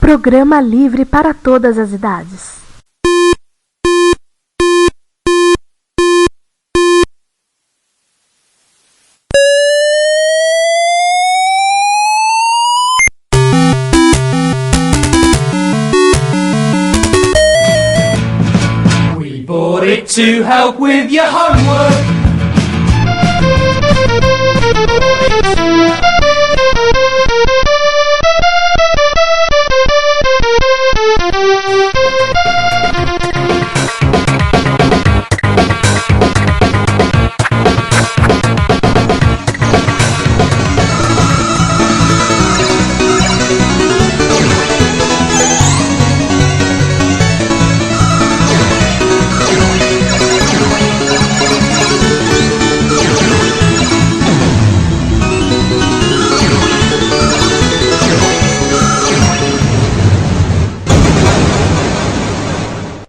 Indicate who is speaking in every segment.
Speaker 1: Programa livre para todas as idades.
Speaker 2: We bought it to help with your homework.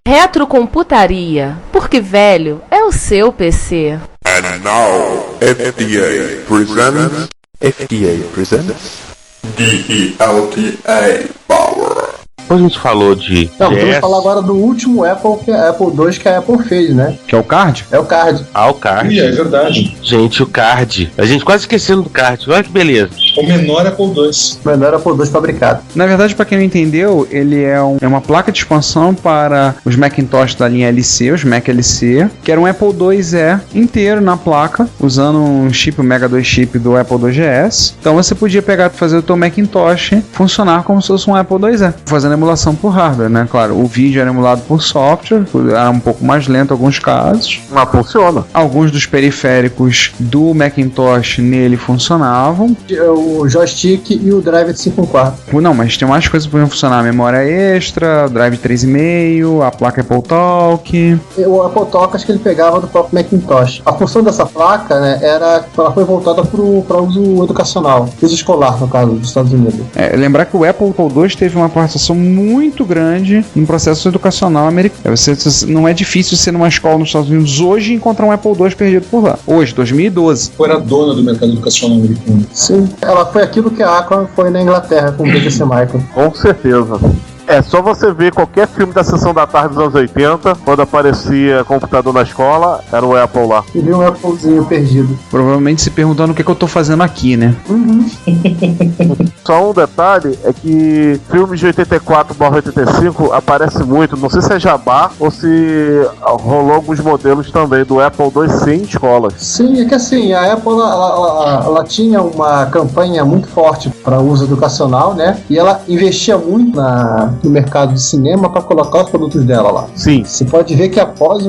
Speaker 3: Retrocomputaria, porque velho é o seu PC.
Speaker 4: And now, FDA presents DELTA Power.
Speaker 5: Depois a gente falou de
Speaker 6: Não, vamos falar agora do último Apple II que a Apple fez, né?
Speaker 7: Que é o Card?
Speaker 6: É o Card.
Speaker 5: o Card.
Speaker 8: É verdade.
Speaker 5: Gente, o Card. A gente quase esquecendo do Card. Olha que beleza.
Speaker 8: O menor Apple II.
Speaker 6: O menor Apple II fabricado.
Speaker 7: Na verdade, para quem não entendeu, ele é uma placa de expansão para os Macintosh da linha LC, os Mac LC, que era um Apple IIe inteiro na placa, usando um chip, o Mega 2 chip do Apple IIgs. Então você podia pegar e fazer o teu Macintosh funcionar como se fosse um Apple IIe, fazendo emulação por hardware, né? Claro, o vídeo era emulado por software, era um pouco mais lento em alguns casos.
Speaker 5: Mas funciona.
Speaker 7: Alguns dos periféricos do Macintosh nele funcionavam.
Speaker 6: O joystick e o drive de 5/4.
Speaker 7: Não, mas tem mais coisas que podiam funcionar. A memória extra, o drive 3,5, a placa Apple Talk.
Speaker 6: O Apple Talk acho que ele pegava do próprio Macintosh. A função dessa placa, né, ela foi voltada para uso educacional, uso escolar, no caso dos Estados Unidos.
Speaker 7: Lembrar que o Apple II teve uma participação muito grande no processo educacional americano. Não é difícil ser numa escola nos Estados Unidos hoje e encontrar um Apple II perdido por lá. Hoje, 2012.
Speaker 8: Era dona do mercado educacional americano.
Speaker 6: Sim, ela foi aquilo que a Acron foi na Inglaterra com o BBC Micro.
Speaker 5: Com certeza. É só você ver qualquer filme da Sessão da Tarde dos anos 80, quando aparecia computador na escola, era o Apple lá.
Speaker 6: E viu um Applezinho perdido.
Speaker 7: Provavelmente se perguntando o que eu tô fazendo aqui, né?
Speaker 5: Só um detalhe, é que filmes de 84/85 aparece muito, não sei se é jabá ou se rolou alguns modelos também do Apple II sim em escolas.
Speaker 6: Sim, é que assim, a Apple ela tinha uma campanha muito forte para uso educacional, né? E ela investia muito no mercado de cinema para colocar os produtos dela lá.
Speaker 5: Sim.
Speaker 6: Você pode ver que após,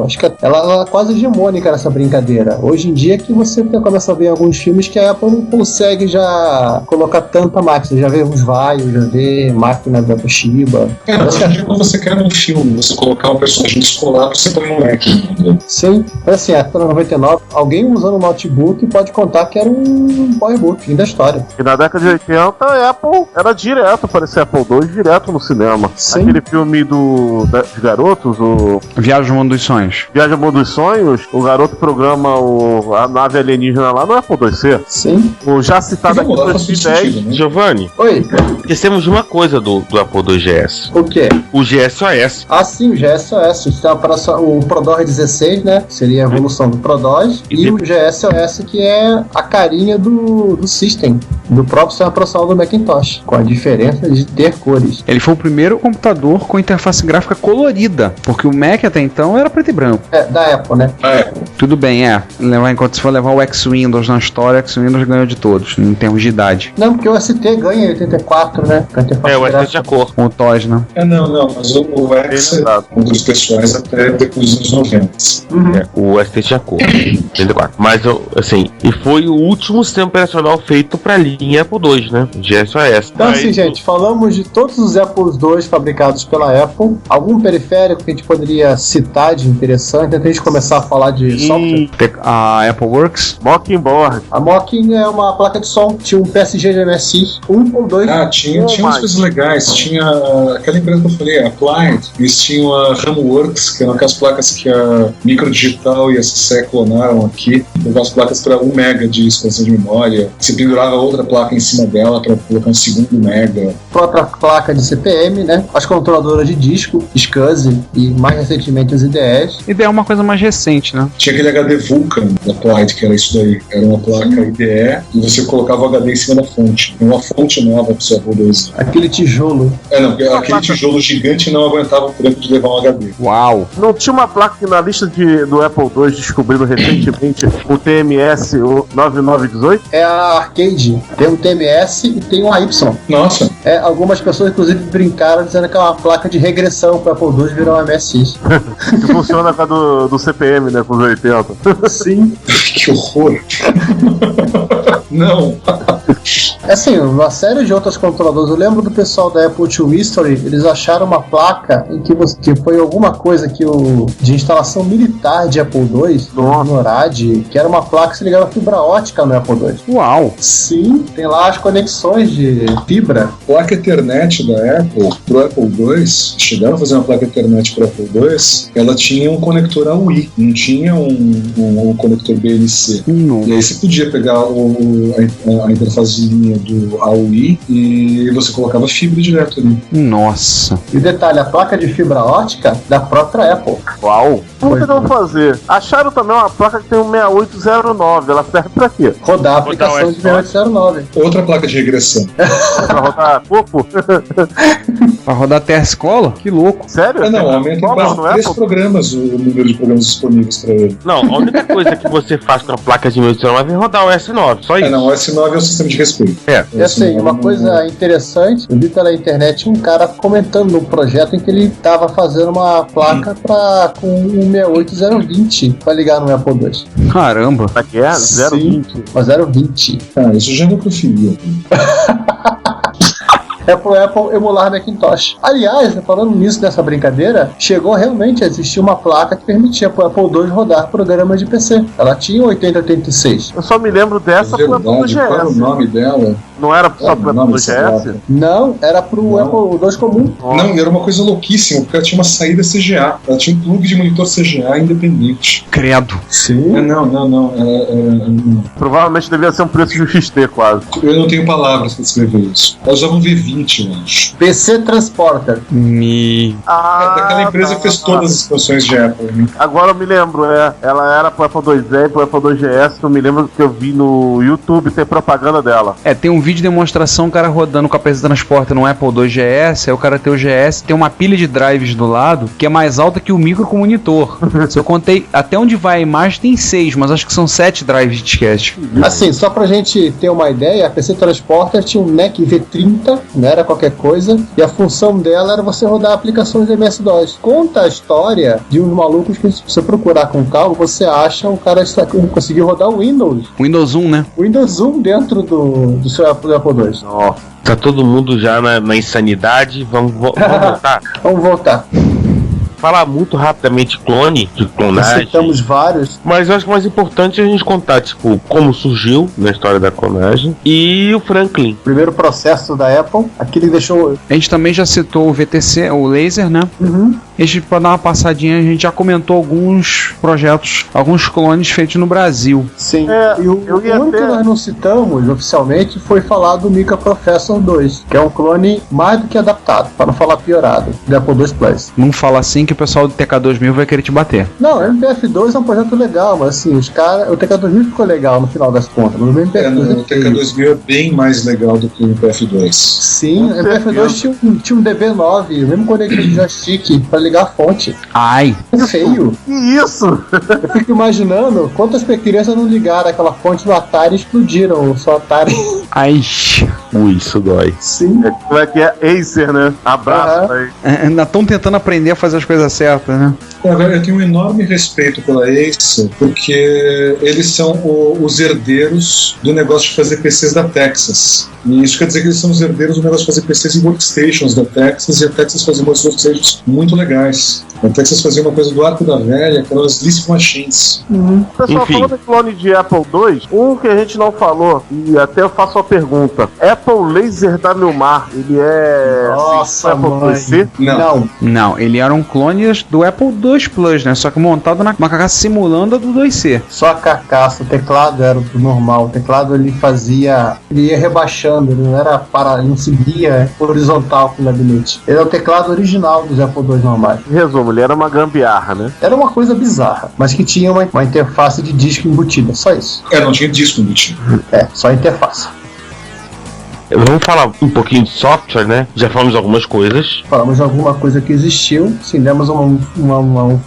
Speaker 6: acho que ela é quase hegemônica nessa brincadeira. Hoje em dia que você começa a ver alguns filmes que a Apple não consegue já colocar tanta máquina. Já vê uns vaios, já vê máquina da Toshiba.
Speaker 8: Hoje em dia quando você quer um filme, você colocar um personagem escolar, você põe um Mac.
Speaker 6: Sim, mas assim, até 99, alguém usando um notebook pode contar que era um powerbook, fim da história.
Speaker 5: E na década de 80, a Apple era direto, parecia Apple II, direto no cinema.
Speaker 6: Sim.
Speaker 5: Aquele filme dos garotos, o
Speaker 7: Viagem ao Mundo dos Sonhos.
Speaker 5: Viagem ao Mundo dos Sonhos, o garoto programa a nave alienígena lá no Apple IIc.
Speaker 6: Sim.
Speaker 5: O já citado aqui em 2010.
Speaker 8: Né?
Speaker 5: Giovanni,
Speaker 6: Oi,
Speaker 5: esquecemos de uma coisa do Apple IIgs.
Speaker 6: o quê?
Speaker 5: O GSOS.
Speaker 6: Ah, sim, o GSOS. Isso é o ProDOS 16, né? Seria a evolução do ProDOS. E o GSOS, que é a carinha do System, do próprio sistema operacional do Macintosh, com a diferença de ter cores.
Speaker 7: Ele foi o primeiro computador com interface gráfica colorida, porque o Mac até então era preto e branco.
Speaker 6: Da Apple, né?
Speaker 7: Tudo bem, enquanto se for levar o X-Windows na história, o X-Windows ganhou de todos, em termos de idade.
Speaker 6: Não, porque o ST ganha em 84, né? Com a interface
Speaker 5: O ST
Speaker 6: gráfica.
Speaker 5: de acordo.
Speaker 7: Com o TOS, né?
Speaker 8: Não, mas o X é um dos pessoais até depois dos 90.
Speaker 5: O ST de acordo. 84. Mas, assim, e foi o último sistema operacional feito pra linha Apple II, né? GSOS.
Speaker 6: Então, assim, gente, falamos de todos os Apple II fabricados pela Apple. Algum periférico que a gente poderia citar de interessante antes de a gente começar a falar de software?
Speaker 7: A Apple Works.
Speaker 5: Mockingbird.
Speaker 6: A Mocking é uma placa de som. Tinha um PSG de MSI, 1 ou 2.
Speaker 8: Tinha umas coisas legais. Tinha aquela empresa que eu falei, a Applied. Eles tinham a Ramworks, que eram aquelas placas que a Microdigital e a CCE clonaram aqui. Aquelas placas para 1 mega de expansão de memória. Você pendurava outra outra placa em cima dela para colocar um segundo mega.
Speaker 6: Outra placa de CPM, né? As controladoras de disco, SCSI e mais recentemente as IDEs.
Speaker 7: IDE é uma coisa mais recente, né?
Speaker 8: Tinha aquele HD Vulkan da Applied, que era isso daí. Era uma placa IDE e você colocava o HD em cima da fonte. Uma fonte nova pro seu Apple II.
Speaker 6: Aquele tijolo.
Speaker 8: Aquele tijolo gigante não aguentava o tempo de levar um HD.
Speaker 7: Uau!
Speaker 5: Não tinha uma placa que na lista do Apple II descobriram recentemente o TMS, o 9918?
Speaker 6: É a Arcade. Tem um TMS e tem um AY.
Speaker 8: Nossa!
Speaker 6: Algumas pessoas, inclusive, brincaram dizendo que é uma placa de regressão para o Apple II virar um MSX.
Speaker 5: Que funciona com a do CPM, né? Com os 80.
Speaker 6: Sim.
Speaker 8: Que horror! Não!
Speaker 6: Assim, uma série de outras controladoras. Eu lembro do pessoal da Apple II History, eles acharam uma placa em que foi alguma coisa de instalação militar de Apple II, no NORAD, que era uma placa que se ligava a fibra ótica no Apple II.
Speaker 7: Uau!
Speaker 6: Sim, tem lá as conexões de fibra.
Speaker 8: Placa Ethernet da Apple pro Apple II, chegaram a fazer uma placa Ethernet pro Apple II, ela tinha um conector AUI, não tinha um conector BNC.
Speaker 7: Não.
Speaker 8: E aí você podia pegar a interface de linha do AUI e você colocava fibra direto ali.
Speaker 7: Nossa.
Speaker 6: E detalhe, a placa de fibra ótica da própria Apple.
Speaker 5: Uau! Como que vão fazer? Acharam também uma placa que tem um 6809. Ela serve pra quê?
Speaker 6: Rodar a aplicação de 6809.
Speaker 8: Outra placa de regressão.
Speaker 5: Pra rodar Popo?
Speaker 7: Pra rodar TS Cola? Que louco.
Speaker 5: Sério?
Speaker 8: Não, aumenta em quase 3 programas o número de programas disponíveis pra ele.
Speaker 9: Não, a única coisa que você faz com a placa de 1809 é rodar o S9, só isso.
Speaker 8: Não, o S9 é o sistema de respeito.
Speaker 6: E assim, uma coisa interessante, eu vi pela internet um cara comentando no projeto em que ele estava fazendo uma placa com um 68020 para ligar no Apple II.
Speaker 7: Caramba.
Speaker 5: Pra que é? 020.
Speaker 6: Mas 020.
Speaker 8: Isso já é necrofilia.
Speaker 6: É pro Apple emular Macintosh. Aliás, falando nisso, nessa brincadeira, chegou realmente a existir uma placa que permitia pro Apple II rodar programas de PC. Ela tinha 8086.
Speaker 5: Eu só me lembro dessa pro Apple II GS.
Speaker 8: Qual era o nome dela?
Speaker 5: Não era só pro Apple II GS?
Speaker 6: Não, era pro Apple II comum.
Speaker 8: Não, e era uma coisa louquíssima, porque ela tinha uma saída CGA. Ela tinha um plug de monitor CGA independente.
Speaker 7: Credo.
Speaker 6: Sim.
Speaker 8: Não.
Speaker 5: Provavelmente devia ser um preço de XT quase.
Speaker 8: Eu não tenho palavras pra descrever isso. Ela usava um V20, eu acho.
Speaker 6: PC Transporter.
Speaker 8: Daquela empresa que fez todas as expansões de Apple. Né?
Speaker 5: Agora eu me lembro, ela era pro Apple IIe e pro Apple II GS, que eu me lembro que eu vi no YouTube ter propaganda dela.
Speaker 7: Tem um vídeo de demonstração, o cara rodando com a PC Transporter no Apple II GS, aí o cara tem o GS, tem uma pilha de drives do lado, que é mais alta que o micro com o monitor. Se eu contei até onde vai a imagem, tem 6, mas acho que são 7 drives de disquete.
Speaker 6: Assim, só pra gente ter uma ideia, a PC Transporter tinha um NEC V30, não era qualquer coisa, e a função dela era você rodar aplicações de MS-DOS. Conta a história de uns malucos que, se você procurar com calma, você acha o cara conseguiu rodar o Windows.
Speaker 7: Windows 1, né?
Speaker 6: Windows 1 dentro do seu Apple II.
Speaker 9: Nossa, tá todo mundo já na insanidade. Vamos voltar?
Speaker 6: Vamos voltar.
Speaker 9: Falar muito rapidamente de clonagem.
Speaker 6: Citamos vários.
Speaker 9: Mas eu acho que o mais importante é a gente contar, tipo, como surgiu na história da clonagem e o Franklin.
Speaker 6: Primeiro processo da Apple, aquele que deixou...
Speaker 7: A gente também já citou o VTC, o laser, né?
Speaker 6: Uhum.
Speaker 7: Pra dar uma passadinha, a gente já comentou alguns projetos, alguns clones feitos no Brasil.
Speaker 6: Sim. E o único que nós não citamos oficialmente foi falar do Mica Professor 2, que é um clone mais do que adaptado, para não falar piorado, do Apple II Plus.
Speaker 7: Não fala assim que o pessoal do TK2000 vai querer te bater.
Speaker 6: Não, o MPF2 é um projeto legal, mas assim, o TK2000 ficou legal no final das contas. Mas o MPF2
Speaker 8: o TK2000 é bem mais legal do que o MPF2.
Speaker 6: Sim, o MPF2 tinha um DB9, o mesmo conector de joystick para ligar a fonte.
Speaker 7: Ai!
Speaker 6: Feio!
Speaker 5: Que isso?
Speaker 6: Eu fico imaginando quantas crianças não ligaram aquela fonte no Atari e explodiram o seu Atari.
Speaker 7: Ai!
Speaker 9: Isso dói.
Speaker 6: Sim.
Speaker 5: Como é que é? Acer, né? Abraço aí.
Speaker 7: Ainda estão tentando aprender a fazer as coisas certas, né?
Speaker 8: Eu tenho um enorme respeito pela Acer, porque eles são os herdeiros do negócio de fazer PCs da Texas. E isso quer dizer que eles são os herdeiros do negócio de fazer PCs e workstations da Texas, e a Texas fazia umas workstations muito legais. legais. Até que vocês faziam uma coisa do Arco da Velha, aquelas Lisp Machines.
Speaker 5: Pessoal,
Speaker 9: Enfim.
Speaker 5: falando de clone de Apple II, um que a gente não falou, e até eu faço uma pergunta. Apple Laser da Milmar, ele é...
Speaker 6: Nossa,
Speaker 5: Apple
Speaker 6: mãe.
Speaker 5: IIc?
Speaker 6: Não.
Speaker 7: Não, ele era um clone do Apple II Plus, né? Só que montado na carcaça simulando a do 2C.
Speaker 6: Só a carcaça, o teclado era o normal. O teclado ele ia rebaixando, ele não era ele não seguia horizontal com o gabinete. Ele é o teclado original dos Apple II normais.
Speaker 5: Em resumo, ele era uma gambiarra, né?
Speaker 6: Era uma coisa bizarra, mas que tinha uma interface de disco embutida, só isso.
Speaker 8: Não tinha disco embutido.
Speaker 6: Só a interface.
Speaker 9: Vamos falar um pouquinho de software, né? Já falamos algumas coisas.
Speaker 6: Falamos de alguma coisa que existiu, sim, demos um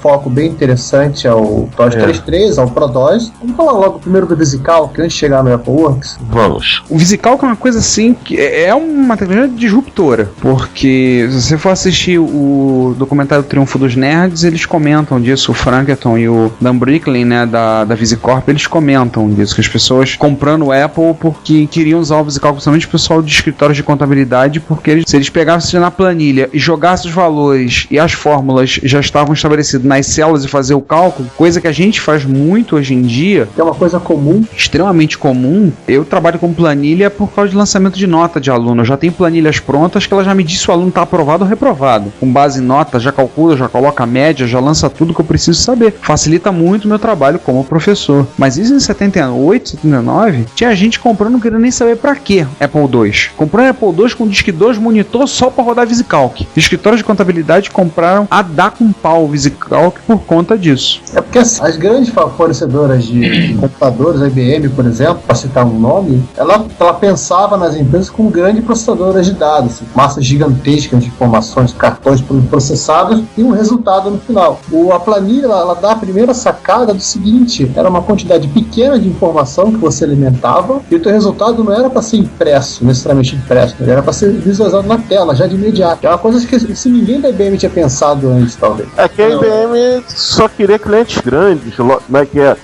Speaker 6: foco bem interessante ao TOS 3.3, ao ProDOS. Vamos falar logo primeiro do VisiCalc, antes de chegar no AppleWorks.
Speaker 9: Vamos.
Speaker 7: O VisiCalc é uma coisa assim que é uma tecnologia disruptora, porque se você for assistir o documentário Triunfo dos Nerds, eles comentam disso, o Frankerton e o Dan Bricklin, né, da VisiCorp, eles comentam disso, que as pessoas comprando o Apple porque queriam usar o VisiCalc, principalmente o pessoal de escritórios de contabilidade, porque se eles pegassem na planilha e jogassem os valores e as fórmulas já estavam estabelecidas nas células e fazer o cálculo, coisa que a gente faz muito hoje em dia,
Speaker 6: que é uma coisa comum,
Speaker 7: extremamente comum. Eu trabalho com planilha por causa de lançamento de nota de aluno. Eu já tenho planilhas prontas que ela já me diz se o aluno está aprovado ou reprovado. Com base em nota, já calcula, já coloca a média, já lança tudo que eu preciso saber. Facilita muito o meu trabalho como professor. Mas isso em 78, 79, tinha gente comprando, não querendo nem saber pra quê Apple II. Comprou um Apple II com Disque 2 monitor só para rodar VisiCalc. Escritórios de contabilidade compraram a dar com pau VisiCalc por conta disso.
Speaker 6: É porque as grandes fornecedoras de computadores, a IBM, por exemplo, para citar um nome, ela pensava nas empresas com grandes processadoras de dados, assim, massas gigantescas de informações, cartões processados e um resultado no final. A planilha, ela dá a primeira sacada do seguinte: era uma quantidade pequena de informação que você alimentava e o teu resultado não era para ser impresso, necessariamente impresso, ele era para ser visualizado na tela, já de imediato. É uma coisa que se ninguém da IBM tinha pensado antes, talvez.
Speaker 5: É que a IBM só queria clientes grandes,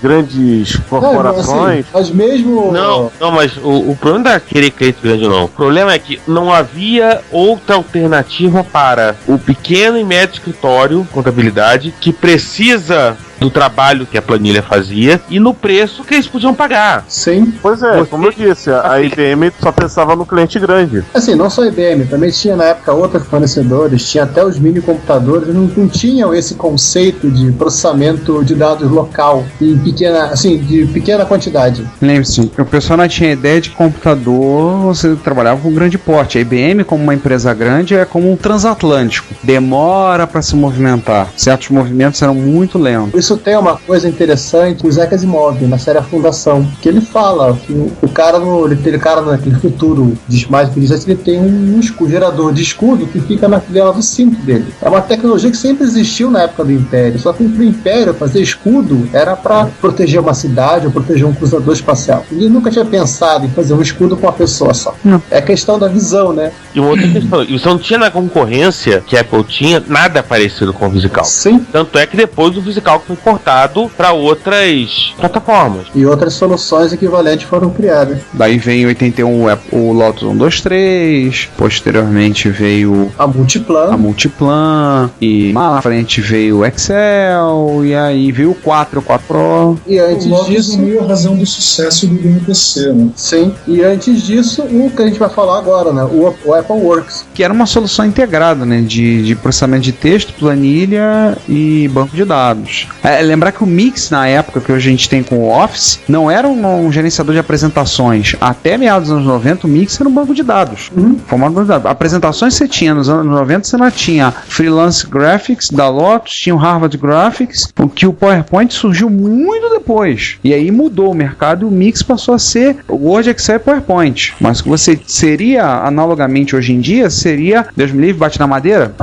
Speaker 5: grandes corporações.
Speaker 6: Mas mesmo...
Speaker 9: Não, mas o problema não é querer cliente grande, não. O problema é que não havia outra alternativa para o pequeno e médio escritório, contabilidade, que precisa do trabalho que a planilha fazia e no preço que eles podiam pagar.
Speaker 6: Sim.
Speaker 5: Pois é, como eu disse, a IBM só pensava no cliente grande.
Speaker 6: Assim, não só a IBM, também tinha na época outros fornecedores, tinha até os mini computadores, não tinham esse conceito de processamento de dados local em de pequena quantidade.
Speaker 7: Lembre-se, o pessoal não tinha ideia de computador, você trabalhava com grande porte. A IBM, como uma empresa grande, é como um transatlântico. Demora para se movimentar. Certos movimentos eram muito lentos.
Speaker 6: Isso tem uma coisa interessante, o Isaac Asimov, na série A Fundação, que ele fala que o cara naquele futuro mais brilhante, ele tem um gerador de escudo que fica na fivela do cinto dele. É uma tecnologia que sempre existiu na época do Império, só que pro Império fazer escudo era para proteger uma cidade ou proteger um cruzador espacial. Ele nunca tinha pensado em fazer um escudo com uma pessoa só. Não. É questão da visão, né?
Speaker 9: E uma outra questão, você não tinha na concorrência que a Apple tinha nada parecido com o VisiCalc.
Speaker 6: Sim.
Speaker 9: Tanto é que depois o VisiCalc foi portado para outras plataformas.
Speaker 6: E outras soluções equivalentes foram criadas.
Speaker 7: Daí vem em 81 o Lotus 123, posteriormente veio
Speaker 6: a
Speaker 7: Multiplan, e mais à frente veio o Excel, e aí veio o 4 Pro.
Speaker 6: E antes disso,
Speaker 8: meio a razão do sucesso do MPC, né?
Speaker 6: Sim. E antes disso, o que a gente vai falar agora, né? O AppleWorks.
Speaker 7: Que era uma solução integrada, né? De processamento de texto, planilha e banco de dados. Lembrar que o Mix, na época que hoje a gente tem com o Office, não era um gerenciador de apresentações. Até meados dos anos 90, o Mix era um banco de dados. Formato banco de dados. Apresentações que você tinha nos anos 90, você não tinha Freelance Graphics da Lotus, tinha o Harvard Graphics, o que o PowerPoint surgiu muito depois. E aí mudou o mercado e o Mix passou a ser Word, Excel e PowerPoint. Mas o que você seria, analogamente hoje em dia, seria, Deus me livre, bate na madeira,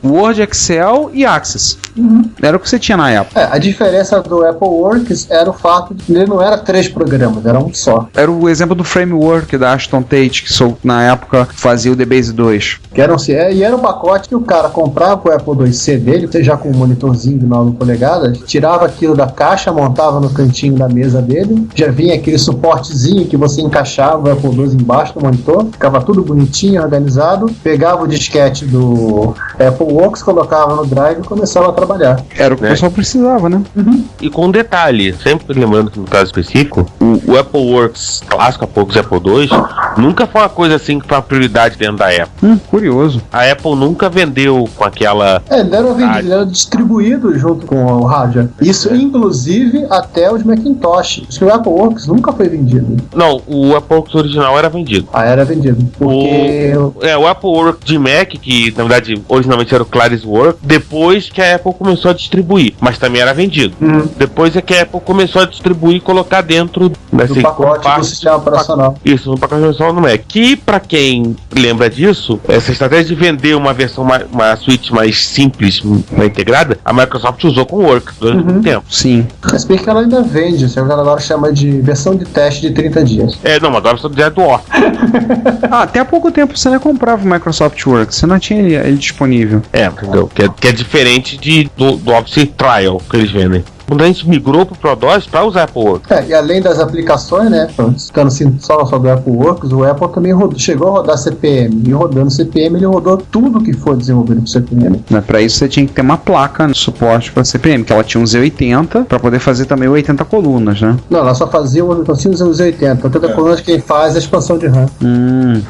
Speaker 7: Word, Excel e Access. Era o que você tinha na época.
Speaker 6: A diferença do Apple Works era o fato de que ele não era 3 programas, era um só.
Speaker 7: Era o exemplo do framework da Ashton Tate, que na época fazia o DBase 2.
Speaker 6: E era um pacote que o cara comprava o Apple IIc dele, já com um monitorzinho de 9 polegadas, tirava aquilo da caixa, montava no cantinho da mesa dele, já vinha aquele suportezinho que você encaixava o Apple II embaixo do monitor, ficava tudo bonitinho, organizado, pegava o disquete do Apple Works, colocava no drive e começava a trabalhar.
Speaker 7: Era o que o pessoal precisava, né?
Speaker 9: E com um detalhe, sempre lembrando que no caso específico, o Apple Works clássico, há poucos Apple II, nunca foi uma coisa assim que foi uma prioridade dentro da Apple.
Speaker 7: Curioso.
Speaker 9: A Apple nunca vendeu com aquela...
Speaker 6: Ele era distribuído junto com o hardware. Isso, inclusive, até os Macintosh. Acho que o Apple Works nunca foi vendido.
Speaker 9: Não, o Apple Works original era vendido.
Speaker 6: Era vendido. Porque...
Speaker 9: O Apple Works de Mac, que na verdade originalmente era o Claris Work, depois que a Apple começou a distribuir, mas também era vendido. Depois é que a Apple começou a distribuir e colocar dentro
Speaker 6: do pacote do sistema operacional.
Speaker 9: Isso, no pacote operacional no Mac. Que, pra quem lembra disso, essa estratégia de vender uma versão, uma suíte mais simples, mais integrada, a Microsoft usou com o Work durante muito tempo.
Speaker 7: Sim.
Speaker 6: Mas bem que ela ainda vende, se ela agora chama de versão de teste de 30 dias.
Speaker 9: Não, mas agora a versão de direto do Office.
Speaker 7: Até há pouco tempo você não comprava o Microsoft Works, você não tinha ele disponível.
Speaker 9: Entendeu? Que é diferente do Office Trial que eles vendem. Quando a gente migrou pro ProDOS para usar Apple Works.
Speaker 6: E além das aplicações, né, ficando assim só do Apple Works, o Apple também chegou a rodar CP/M. E rodando CP/M, ele rodou tudo que foi desenvolvido pro CP/M.
Speaker 7: Para isso você tinha que ter uma placa no suporte para CP/M, que ela tinha um Z80 para poder fazer também 80 colunas, né?
Speaker 6: Não, ela só fazia o Z80. 80 colunas quem faz é a expansão de RAM.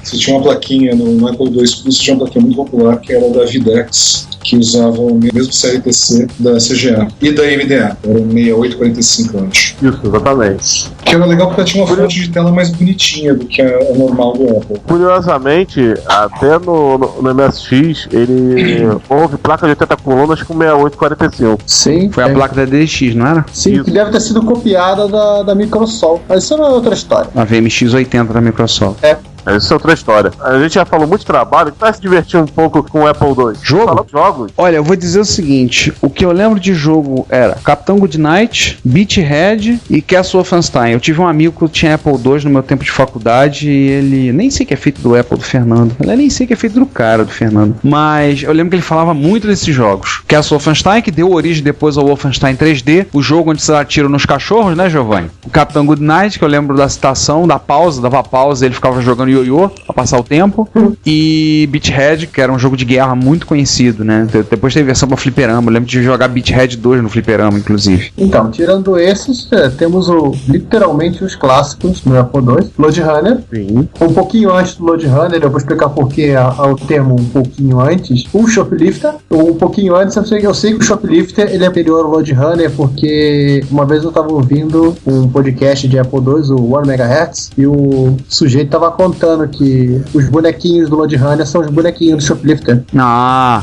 Speaker 8: Você tinha uma plaquinha no Apple II Plus, tinha uma plaquinha muito popular que era da Videx, que usava o mesmo CLTC da CGA e da MDA. Era um 6845 antes.
Speaker 5: Isso, exatamente.
Speaker 8: Que era legal porque ela tinha uma fonte de tela mais bonitinha do que a normal do Apple.
Speaker 5: Curiosamente, até no MSX, ele houve placa de 80 colunas com 6845.
Speaker 6: Sim.
Speaker 7: Foi a placa da DX, não era?
Speaker 6: Sim,
Speaker 5: Isso.
Speaker 6: que deve ter sido copiada da Microsoft. Mas isso é uma outra história.
Speaker 7: A VMX80 da Microsoft.
Speaker 5: Essa é outra história. A gente já falou muito de trabalho, tá se divertindo um pouco com o Apple II. Jogos?
Speaker 7: Olha, eu vou dizer o seguinte, o que eu lembro de jogo era Capitão Goodnight, Beathead e Castle Wolfenstein. Eu tive um amigo que tinha Apple II no meu tempo de faculdade e ele nem sei que é feito do Apple do Fernando. Eu nem sei que é feito do cara do Fernando. Mas eu lembro que ele falava muito desses jogos. Castle Wolfenstein, que deu origem depois ao Wolfenstein 3D, o jogo onde você atira nos cachorros, né, Giovanni? O Capitão Goodnight, que eu lembro da citação, dava pausa, ele ficava jogando ioiô pra passar o tempo. E Beathead, que era um jogo de guerra muito conhecido, né? Depois teve versão pra fliperama. Eu lembro de jogar Beathead 2 no fliperama, inclusive.
Speaker 6: Então, tirando esses, temos literalmente os clássicos no Apple II. Lode Runner.
Speaker 5: Sim.
Speaker 6: Um pouquinho antes do Lode Runner, eu vou explicar por que o termo um pouquinho antes. O Shoplifter. Um pouquinho antes, eu sei que o Shoplifter ele é anterior ao Lode Runner, porque uma vez eu tava ouvindo um podcast de Apple II, o 1 MHz, e o sujeito tava contando que os bonequinhos do Lode Runner são os bonequinhos do Shoplifter.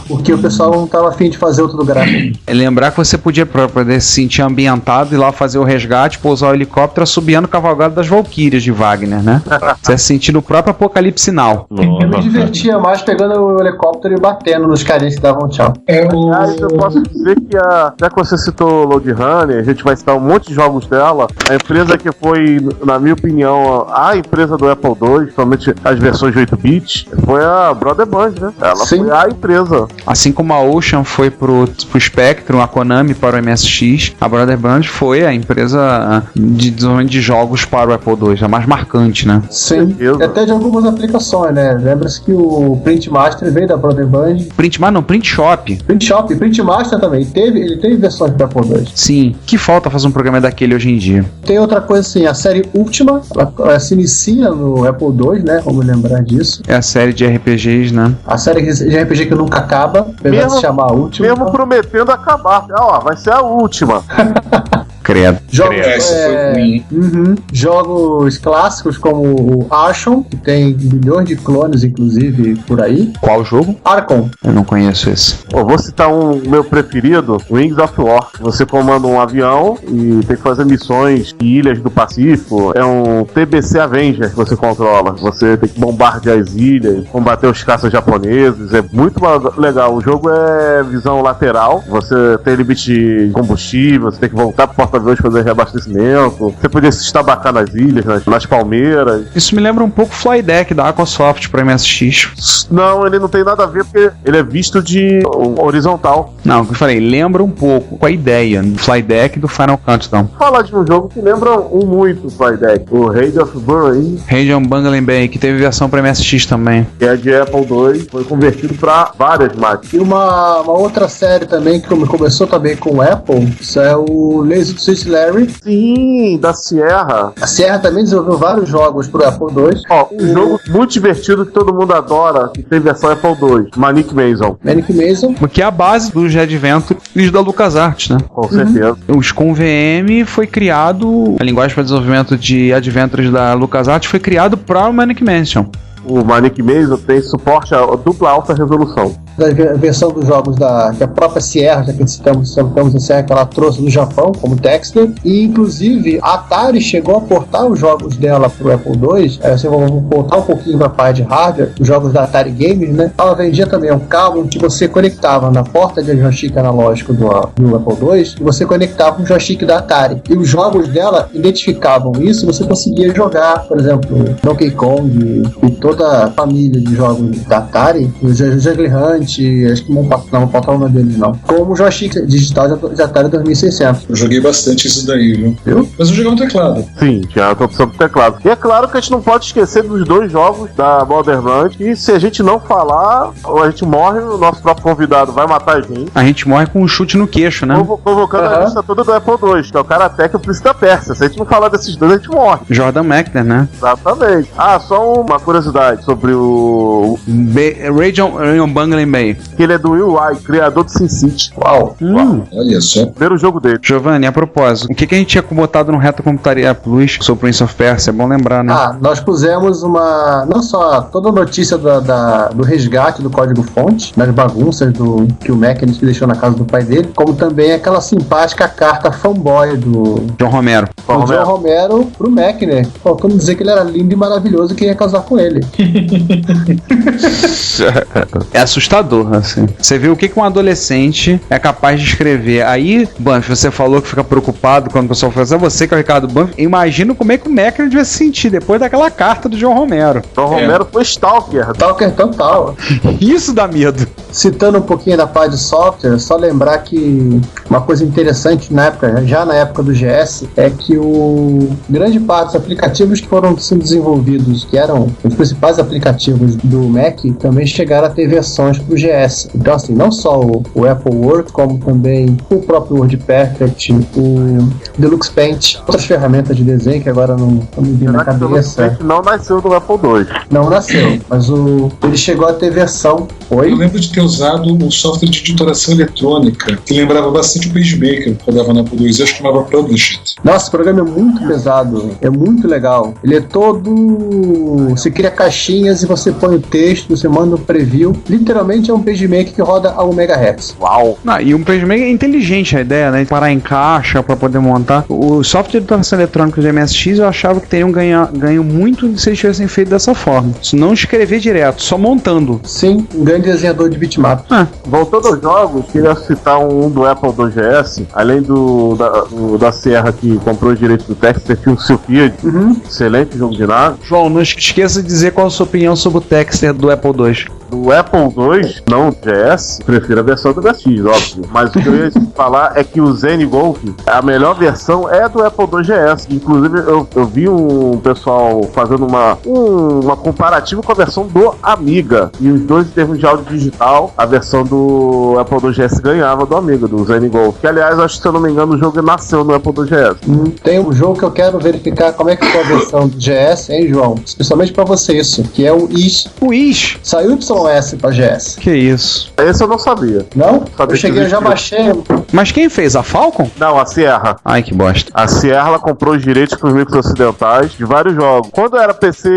Speaker 6: Porque o pessoal não tava afim de fazer outro gráfico.
Speaker 7: Lembrar que você podia, pra poder se sentir ambientado, ir lá fazer o resgate, pousar o helicóptero, assobiando o cavalgado das Valquírias de Wagner, né? Você se sentir no próprio Apocalipse Now.
Speaker 6: Eu me divertia mais pegando o helicóptero e batendo nos carinhas que davam tchau.
Speaker 5: Eu posso dizer que já que você citou Lode Runner, a gente vai citar um monte de jogos dela. A empresa que foi, na minha opinião, a empresa do Apple II, somente as versões de 8-bit, foi a Broderband, né? Ela foi a empresa.
Speaker 7: Assim como a Ocean foi pro Spectrum, a Konami para o MSX, a Broderband foi a empresa de desenvolvimento de jogos para o Apple II, a mais marcante, né?
Speaker 6: Sim, e até de algumas aplicações, né? Lembra-se que o Printmaster veio da Broderband.
Speaker 7: Print Shop.
Speaker 6: Printmaster também. Ele teve versões para Apple II.
Speaker 7: Sim, que falta fazer um programa daquele hoje em dia.
Speaker 6: Tem outra coisa assim, a série Ultima, ela se inicia no Apple II, né? Vamos lembrar disso.
Speaker 7: É a série de RPGs, né?
Speaker 6: A série de RPG que nunca acaba, apesar de se chamar a Última.
Speaker 5: Mesmo prometendo acabar. Vai ser a última.
Speaker 7: Credo.
Speaker 6: Jogos,
Speaker 8: Essa foi ruim.
Speaker 6: Jogos clássicos como o Archon, que tem bilhões de clones, inclusive, por aí.
Speaker 7: Qual jogo?
Speaker 6: Archon.
Speaker 7: Eu não conheço esse.
Speaker 5: Eu vou citar um meu preferido, Wings of War. Você comanda um avião e tem que fazer missões em ilhas do Pacífico. É um TBC Avenger que você controla. Você tem que bombardear as ilhas, combater os caças japoneses. É muito legal. O jogo é visão lateral. Você tem limite de combustível, você tem que voltar pro porta-aviões fazer reabastecimento. Você podia se estabacar nas ilhas, nas palmeiras.
Speaker 7: Isso me lembra um pouco o Flydeck da Aquasoft pra MSX.
Speaker 5: Não, ele não tem nada a ver porque ele é visto de horizontal.
Speaker 7: Não, o que eu falei, lembra um pouco com a ideia do Flydeck e do Final Countdown.
Speaker 5: Vou falar de um jogo que lembra muito o Flydeck, o Raid of Bury,
Speaker 7: Radiant Bungling Bay, que teve versão pra MSX também.
Speaker 5: que é de Apple II, foi convertido para várias máquinas.
Speaker 6: E uma outra série também que começou também com o Apple, isso é o Lazy Suit Larry.
Speaker 5: Sim, da Sierra.
Speaker 6: A Sierra também desenvolveu vários jogos pro Apple II.
Speaker 5: Ó, um jogo muito divertido que todo mundo adora, que tem versão Apple II, Manic Mansion.
Speaker 6: Manic Mansion.
Speaker 7: Que é a base dos Adventure e da LucasArts, né?
Speaker 5: Com certeza.
Speaker 7: Os com VM foi criado, a linguagem para desenvolvimento de Adventures da LucasArts foi criado para o Manic Mansion.
Speaker 5: O Manic Mansion tem suporte a dupla alta resolução.
Speaker 6: Da versão dos jogos que a própria Sierra, já que estamos a Sierra, que ela trouxe do Japão, como Dexter, e inclusive a Atari chegou a portar os jogos dela pro Apple II. Assim, vamos voltar um pouquinho pra parte de hardware, os jogos da Atari Games, né? Ela vendia também um cabo que você conectava na porta de joystick analógico do Apple II, e você conectava um joystick da Atari. E os jogos dela identificavam isso, você conseguia jogar, por exemplo, Donkey Kong e toda a família de jogos da Atari, o Jungle Hunt, acho que não faltava uma deles não, como joystick digital de Atari 2600.
Speaker 8: Eu joguei bastante isso daí, viu? Mas eu jogava no teclado.
Speaker 5: Sim, tinha a opção do teclado. E é claro que a gente não pode esquecer dos dois jogos da Borderlands, e se a gente não falar, ou a gente morre, o nosso próprio convidado vai matar a gente.
Speaker 7: A gente morre com um chute no queixo, né?
Speaker 5: Convocando a lista toda do Apple II, que é o Karateka e o Príncipe da Pérsia. Se a gente não falar desses dois, a gente morre.
Speaker 7: Jordan Mechner, né?
Speaker 5: Exatamente. Ah, só uma curiosidade sobre o
Speaker 7: Radiant Bungling Bay.
Speaker 5: que ele é do Will Wright, criador do SimCity.
Speaker 6: Uau!
Speaker 8: Olha só.
Speaker 5: Primeiro jogo dele.
Speaker 7: Giovanni, a propósito, o que a gente tinha botado no Reto Computaria Plus sobre o Prince of Persia? É bom lembrar, né?
Speaker 6: Nós pusemos não só toda a notícia do resgate do código-fonte, das bagunças que o Mackinnon deixou na casa do pai dele, como também aquela simpática carta fanboy do
Speaker 7: John Romero.
Speaker 6: John Romero pro Mackinnon, faltando dizer que ele era lindo e maravilhoso e que ia casar com ele.
Speaker 7: É assustador, assim. Você vê o que um adolescente é capaz de escrever. Aí, Banff, você falou que fica preocupado quando o pessoal fala assim, é você que é o Ricardo Banff. Imagina como é que o Mackinnon devia se sentir depois daquela carta do John Romero.
Speaker 5: John Romero foi Stalker.
Speaker 6: Stalker total.
Speaker 7: Isso dá medo.
Speaker 6: Citando um pouquinho da parte de software, só lembrar que uma coisa interessante já na época do GS, é que grande parte dos aplicativos que foram sendo desenvolvidos, que eram os principais aplicativos do Mac, também chegaram a ter versões para o GS. Então, assim, não só o Apple Work, como também o próprio WordPerfect, o Deluxe Paint, outras ferramentas de desenho que agora não me vem na cabeça.
Speaker 5: Não nasceu do Apple II.
Speaker 6: Não nasceu, mas ele chegou a ter versão.
Speaker 8: Eu lembro de ter usado um software de editoração eletrônica que lembrava bastante o PageMaker, que rodava na Apple II, acho que chamava Published.
Speaker 6: Nossa, o programa é muito pesado, é muito legal. Ele é todo... Você cria caixinhas e você põe o texto, você manda um preview. Literalmente é um PageMaker que roda a 1 MHz.
Speaker 5: Uau!
Speaker 7: E um PageMaker é inteligente a ideia, né? Parar em caixa pra poder montar. O software de editoração eletrônica de MSX eu achava que teriam ganho muito se eles tivessem feito dessa forma. Se não escrever direto, só montando.
Speaker 6: Sim, um grande desenhador de bitmap.
Speaker 5: Voltando aos jogos, queria citar um do Apple II GS, além da Sierra que comprou os direitos do Texter, tinha o Sylphied, excelente jogo de nave.
Speaker 7: João, não esqueça de dizer qual a sua opinião sobre o Texter do Apple II.
Speaker 5: Do Apple II, não o GS, prefiro a versão do MSX, óbvio. Mas o que eu ia falar é que o Zen Golf, a melhor versão é do Apple II GS. Inclusive, eu vi um pessoal fazendo uma comparativa com a versão do Amiga. E os dois, em termos de áudio digital, a versão do Apple II GS ganhava do Amiga, do Zen Golf. Que, aliás, acho que, se eu não me engano, o jogo nasceu no Apple II GS.
Speaker 6: Tem um jogo que eu quero verificar como é que foi a versão do GS, hein, João? Especialmente pra você isso, que é o Is.
Speaker 7: O Is?
Speaker 6: Saiu o YZ YS pra GS.
Speaker 7: Que isso.
Speaker 5: Esse eu não sabia.
Speaker 6: Não?
Speaker 5: Sabia
Speaker 6: Eu cheguei, eu já baixei.
Speaker 7: Mas quem fez? A Falcon?
Speaker 5: Não, a Sierra.
Speaker 7: Ai, que bosta.
Speaker 5: A Sierra ela comprou os direitos pros micros ocidentais de vários jogos. Quando era PC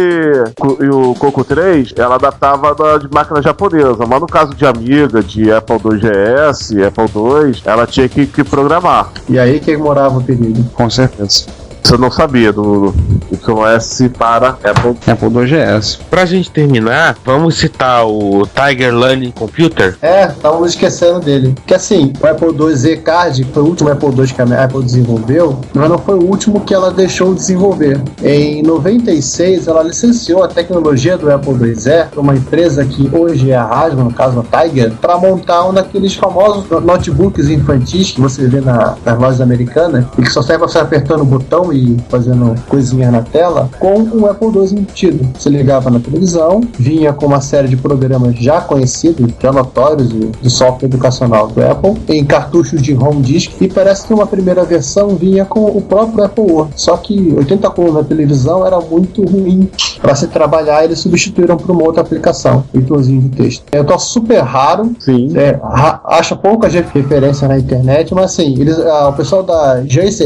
Speaker 5: e o Coco 3, ela adaptava de máquina japonesa. Mas no caso de Amiga, de Apple II GS, Apple II, ela tinha que programar.
Speaker 6: E aí que morava o perigo.
Speaker 7: Com certeza.
Speaker 5: Isso eu não sabia do YS para Apple
Speaker 7: II GS.
Speaker 9: Pra gente terminar, vamos citar o Tiger Learning Computer.
Speaker 6: Estávamos esquecendo dele. Que assim, o Apple II Z Card foi o último Apple II que a Apple desenvolveu, mas não foi o último que ela deixou de desenvolver. Em 96, ela licenciou a tecnologia do Apple II Z para uma empresa que hoje é a Hasbro, no caso a Tiger, para montar um daqueles famosos notebooks infantis que você vê nas lojas americanas e que só serve para você apertando o botão e fazendo coisinhas na tela, com o Apple II embutido. Você ligava na televisão, vinha com uma série de programas já conhecidos, já notórios do software educacional do Apple, em cartuchos de home disk, e parece que uma primeira versão vinha com o próprio Apple Word. Só que 80 colunas na televisão era muito ruim para se trabalhar, eles substituíram por uma outra aplicação, leitorzinho de texto. Eu tô super raro,
Speaker 5: Sim.
Speaker 6: Acha poucas referências na internet, mas assim, o pessoal da GS,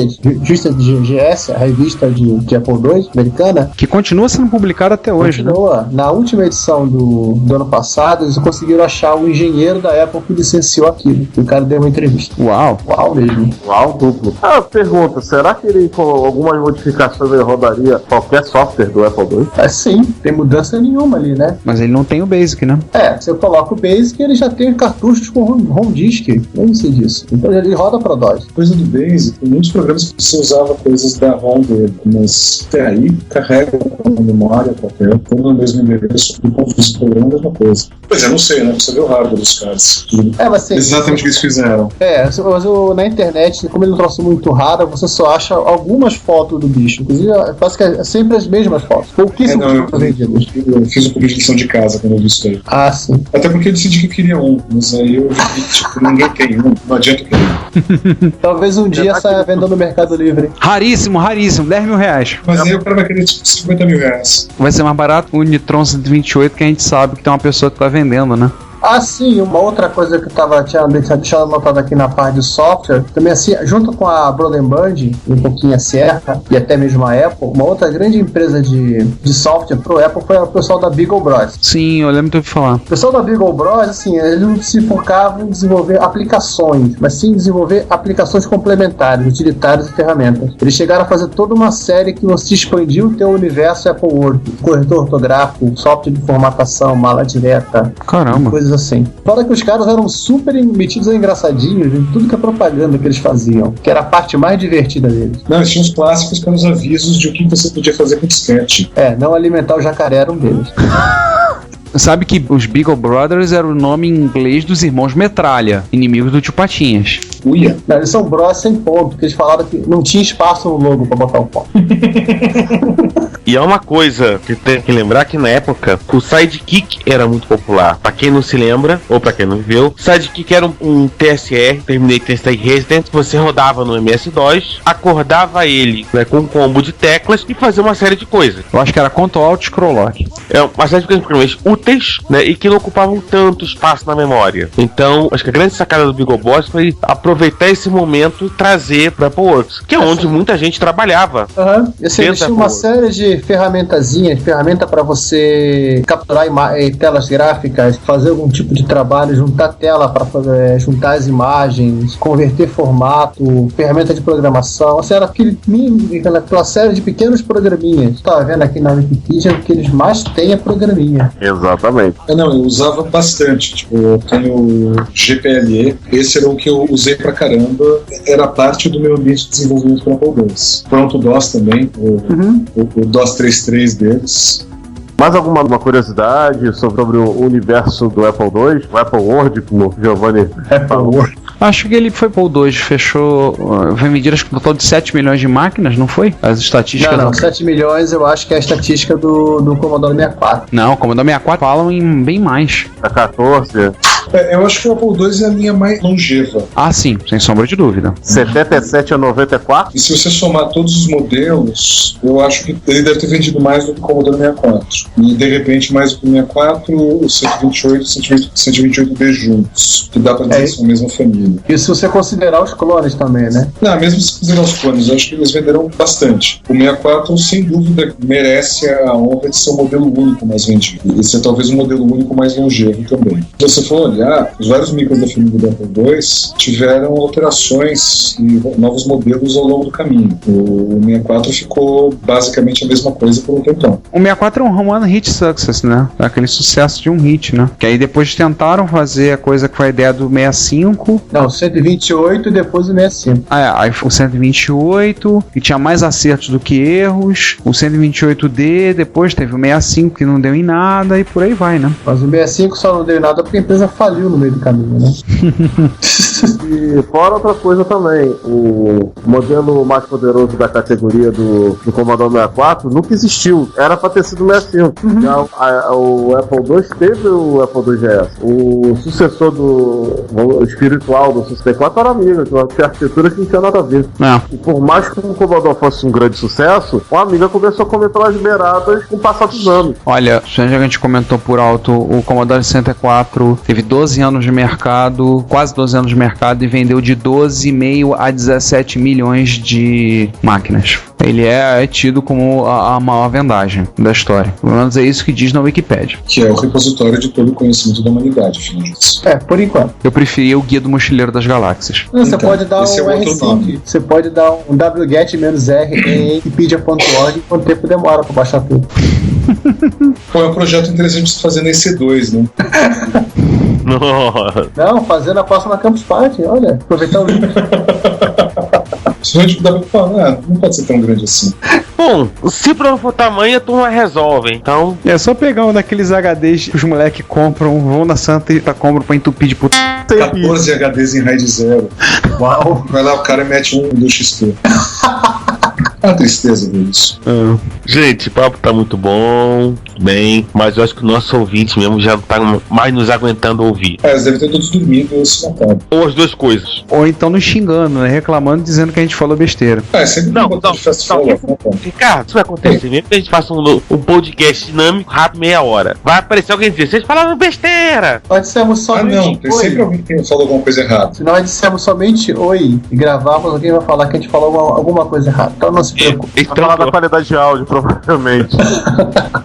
Speaker 6: a revista de Apple II americana,
Speaker 7: que continua sendo publicada até hoje,
Speaker 6: continua, né? Na última edição do ano passado, eles conseguiram achar o engenheiro da Apple que licenciou aquilo. O cara deu uma entrevista.
Speaker 7: Uau
Speaker 6: Mesmo.
Speaker 5: Uau, duplo. Pergunta, será que ele com algumas modificações ele rodaria qualquer software do Apple II?
Speaker 6: Sim, tem mudança nenhuma ali, né?
Speaker 7: Mas ele não tem o Basic, né?
Speaker 6: Você coloca o Basic, ele já tem cartuchos com home disk. Eu não sei disso. Então ele roda para DOS.
Speaker 8: Coisa do Basic, tem muitos programas que você usava coisas da ROM dele, mas até aí carrega uma memória qualquer, tudo no mesmo endereço, do ponto de vista do programa, a mesma coisa. Pois não sei, né? Você vê o hardware dos caras.
Speaker 6: Mas assim,
Speaker 8: exatamente o que eles fizeram.
Speaker 6: Mas na internet, como ele é um troço muito raro, você só acha algumas fotos do bicho. Inclusive, parece que é sempre as mesmas fotos. Pouquíssimas fotos vendidas.
Speaker 8: Eu fiz um pouquinho de lição de casa quando eu vi isso aí.
Speaker 6: Sim.
Speaker 8: Até porque eu decidi que eu queria um, mas aí eu vi que ninguém tem um, não adianta querer.
Speaker 6: Talvez um dia saia venda no Mercado Livre.
Speaker 7: Raríssimo, 10 mil reais.
Speaker 8: Mas aí o cara vai querer tipo 50 mil reais.
Speaker 7: Vai ser mais barato o Unitron 128, que a gente sabe que tem uma pessoa que tá vendendo, né?
Speaker 6: Sim, uma outra coisa que eu tinha deixado anotado aqui na parte de software, também assim, junto com a Broadband, um pouquinho a Sierra e até mesmo a Apple, uma outra grande empresa de software pro Apple foi o pessoal da Beagle Bros.
Speaker 7: Sim, eu lembro de ouvir falar.
Speaker 6: O pessoal da Beagle Bros, assim, eles não se focavam em desenvolver aplicações, mas sim em desenvolver aplicações complementares, utilitárias e ferramentas. Eles chegaram a fazer toda uma série que você expandiu o teu universo Apple Word, corretor ortográfico, software de formatação, mala direta.
Speaker 7: Caramba.
Speaker 6: Coisas assim. Fora que os caras eram super metidos a engraçadinhos em tudo que é propaganda que eles faziam, que era a parte mais divertida deles.
Speaker 8: Não, eles tinham os clássicos que eram os avisos de o que você podia fazer com disquete.
Speaker 6: Não alimentar o jacaré era um deles.
Speaker 7: Sabe que os Beagle Brothers era o nome em inglês dos irmãos Metralha, inimigos do Tio Patinhas.
Speaker 8: Uia.
Speaker 6: Não, eles são Bros sem ponto, porque eles falaram que não tinha espaço no logo pra botar o ponto.
Speaker 9: E é uma coisa que tem que lembrar que na época o Sidekick era muito popular. Pra quem não se lembra, ou pra quem não viu, Sidekick era um TSR, Terminator Stay Resident, que você rodava no MS-DOS, acordava ele, né, com um combo de teclas e fazia uma série de coisas.
Speaker 7: Eu acho que era Ctrl Alt Scroll Lock.
Speaker 9: É uma série de programas úteis, né, e que não ocupavam tanto espaço na memória. Então, acho que a grande sacada do Beagle Boss foi aproveitar esse momento e trazer para Apple Works, que é onde muita gente trabalhava.
Speaker 6: E assim, eles tinham uma série de ferramenta para você capturar telas gráficas, fazer algum tipo de trabalho, juntar tela para juntar as imagens, converter formato, ferramenta de programação. Assim, era aquela série de pequenos programinhas. Estava vendo aqui na Wikipedia que eles mais têm é programinha.
Speaker 5: Exatamente.
Speaker 8: Não, eu usava bastante. Tipo, eu tenho o GPLE, esse era o que eu usei pra caramba, era parte do meu ambiente de desenvolvimento para Apple II. Pronto DOS também, o DOS 3.3 deles.
Speaker 5: Mais alguma curiosidade sobre o universo do Apple II? O Apple Word, como o Giovanni falou?
Speaker 7: Acho que ele foi Apple II, fechou, vai medir acho que um total de 7 milhões de máquinas, não foi? As estatísticas...
Speaker 6: Não, 7 milhões eu acho que é a estatística do Commodore 64.
Speaker 7: Não, o Commodore 64 falam em bem mais.
Speaker 5: A 14...
Speaker 8: Eu acho que o Apple II é a linha mais longeva.
Speaker 7: Ah, sim, sem sombra de dúvida.
Speaker 5: 77 a 94?
Speaker 8: E se você somar todos os modelos, eu acho que ele deve ter vendido mais do que o Commodore 64. E de repente, mais do que o 64, o 128 e o 128D juntos. Que dá pra dizer que são a mesma família.
Speaker 6: E se você considerar os clones também, né?
Speaker 8: Não, mesmo se considerar os clones, eu acho que eles venderam bastante. O 64, sem dúvida, merece a honra de ser o modelo único mais vendido. Esse é talvez o modelo único mais longevo também. Se você for olhar, os vários micros da família do Apple II tiveram alterações e novos modelos ao longo do caminho. O 64 ficou basicamente a mesma coisa por um tempão.
Speaker 7: O 64 é um one hit success, né? Aquele sucesso de um hit, né? Que aí depois tentaram fazer a coisa que foi a ideia do 65.
Speaker 6: Não, 128 e depois o 65.
Speaker 7: Aí o 128, que tinha mais acertos do que erros. O 128D, depois teve o 65, que não deu em nada, e por aí vai, né?
Speaker 6: Mas o 65 só não deu em nada porque a empresa faliu no meio do caminho, né?
Speaker 5: E fora outra coisa também, o modelo mais poderoso da categoria do Commodore 64 nunca existiu. Era pra ter sido o 65. Já o Apple II teve o Apple II GS. O sucessor o espiritual do 64 era Amiga, que tinha arquitetura que não tinha nada a ver. E por mais que o Commodore fosse um grande sucesso, o Amiga começou a comer pelas beiradas com o passar dos anos.
Speaker 7: Olha, já que a gente comentou por alto, o Commodore 64 teve 12 anos de mercado, quase 12 anos de mercado, e vendeu de 12,5 a 17 milhões de máquinas. Ele é tido como a maior vendagem da história. Pelo menos é isso que diz na Wikipedia.
Speaker 8: Que é o repositório de todo o conhecimento da humanidade, afinal de contas.
Speaker 6: Por enquanto.
Speaker 7: Eu preferia o Guia do Mochileiro das Galáxias.
Speaker 6: Você pode dar um R5. Você pode dar um wget-r em wikipedia.org, quanto tempo demora pra baixar tudo.
Speaker 8: É um projeto interessante de se fazer na EC2, né?
Speaker 6: Não, fazer na próxima Campus Party, olha. Aproveitar o link.
Speaker 8: Se a gente dá pra falar, não pode ser tão grande assim.
Speaker 9: Bom, se o problema for tamanho, a turma resolve, então...
Speaker 7: É só pegar um daqueles HDs que os moleques compram, vão na Santa e compram pra entupir de puta.
Speaker 8: 14 HDs em RAID 0. Uau! Vai lá o cara e mete um do XP. A tristeza disso.
Speaker 9: Gente, o papo tá muito bom, bem, mas eu acho que o nosso ouvinte mesmo já não tá mais nos aguentando ouvir.
Speaker 8: Eles devem ter todos dormido ou se matado.
Speaker 9: Ou as duas coisas.
Speaker 7: Ou então nos xingando, né? Reclamando, dizendo que a gente falou besteira.
Speaker 8: Sempre
Speaker 9: não, Ricardo, isso vai acontecer mesmo que a gente faça um podcast dinâmico, rápido, meia hora. Vai aparecer alguém dizer, vocês falaram besteira.
Speaker 6: Nós dissemos somente
Speaker 8: não, tem sempre alguém que falou alguma coisa errada.
Speaker 6: Se nós dissemos somente oi e gravarmos, alguém vai falar que a gente falou alguma coisa errada. Então não se preocupe.
Speaker 5: Vai falar da qualidade de áudio, provavelmente.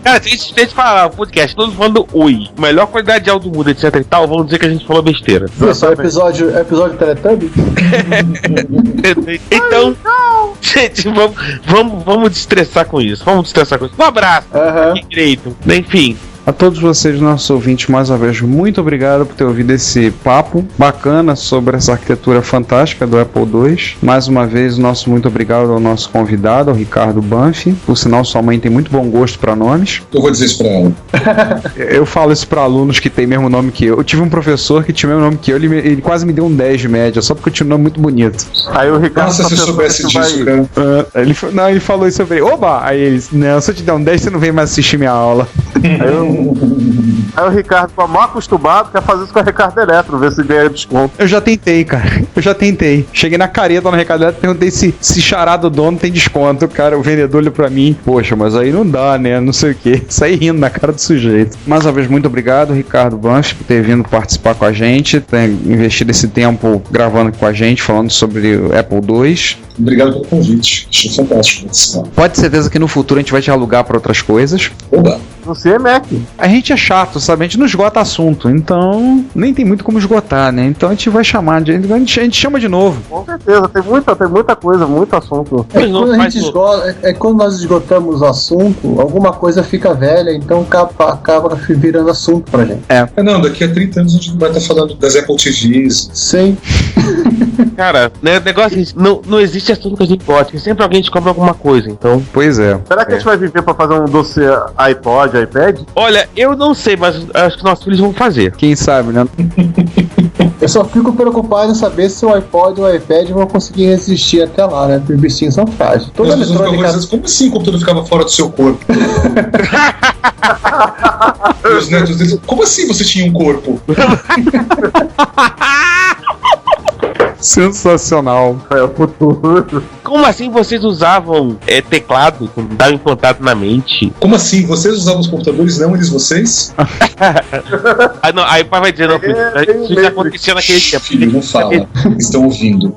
Speaker 9: Cara, se a gente falar o podcast, todo mundo falando oi, melhor qualidade de áudio do mundo, etc e tal, vamos dizer que a gente falou besteira.
Speaker 6: Isso é episódio Teletubbies?
Speaker 9: Então, gente, vamos destressar com isso. Um abraço. Direito. Enfim.
Speaker 7: A todos vocês, nossos ouvintes, mais uma vez, muito obrigado por ter ouvido esse papo bacana sobre essa arquitetura fantástica do Apple II. Mais uma vez, nosso muito obrigado ao nosso convidado, ao Ricardo Banfi. Por sinal, sua mãe tem muito bom gosto para nomes.
Speaker 8: Eu vou dizer isso pra ela.
Speaker 7: Eu falo isso para alunos que têm o mesmo nome que eu. Eu tive um professor que tinha o mesmo nome que eu, ele quase me deu um 10 de média, só porque eu tinha um nome muito bonito.
Speaker 5: Aí o Ricardo...
Speaker 8: Nossa, se eu soubesse disso, cara.
Speaker 7: Ele falou isso, eu falei, oba! Aí ele disse, não, se eu te der um 10, você não vem mais assistir minha aula.
Speaker 5: Aí o Ricardo, mal acostumado, quer fazer isso com a Ricardo Eletro, ver se ganha desconto.
Speaker 7: Eu já tentei, cara. Cheguei na careta no Ricardo Eletro, perguntei se chará do dono tem desconto. Cara, o vendedor olhou pra mim, poxa, mas aí não dá, né? Não sei o que. Saí rindo na cara do sujeito. Mais uma vez, muito obrigado, Ricardo Banfi, por ter vindo participar com a gente, ter investido esse tempo gravando com a gente, falando sobre o Apple II.
Speaker 8: Obrigado pelo convite. Achei fantástico participar.
Speaker 7: Pode ter certeza que no futuro a gente vai te alugar pra outras coisas.
Speaker 8: Oba!
Speaker 5: Você é Mac.
Speaker 7: A gente é chato, sabe? A gente não esgota assunto, então nem tem muito como esgotar, né? Então a gente vai chamar, a gente chama de novo.
Speaker 5: Com certeza, tem muita coisa, muito assunto.
Speaker 6: Quando nós esgotamos o assunto, alguma coisa fica velha, então acaba virando assunto pra gente.
Speaker 8: Não, daqui a 30 anos a gente vai estar falando das Apple TVs.
Speaker 6: Sim.
Speaker 9: Cara, né, o negócio é não existe assunto que a gente gosta, sempre alguém descobre alguma coisa, então...
Speaker 7: Pois é.
Speaker 5: Será que a gente vai viver pra fazer um doce iPod, iPad?
Speaker 9: Olha, eu não sei, mas acho que nossos filhos vão fazer.
Speaker 7: Quem sabe, né?
Speaker 6: Eu só fico preocupado em saber se o iPod e o iPad vão conseguir resistir até lá, né? Porque os bichinhos são frágeis. Toda
Speaker 8: As pessoas
Speaker 6: eletrônica...
Speaker 8: ficam como assim o computador ficava fora do seu corpo? Os netos deles, como assim você tinha um corpo?
Speaker 7: Sensacional.
Speaker 5: É o futuro.
Speaker 9: Como assim vocês usavam teclado quando estava implantado na mente?
Speaker 8: Como assim? Vocês usavam os computadores, não eles vocês?
Speaker 9: Não, aí o pai vai dizer, não, isso já acontecia naquele tempo.
Speaker 8: Filho, não fala. Estão ouvindo.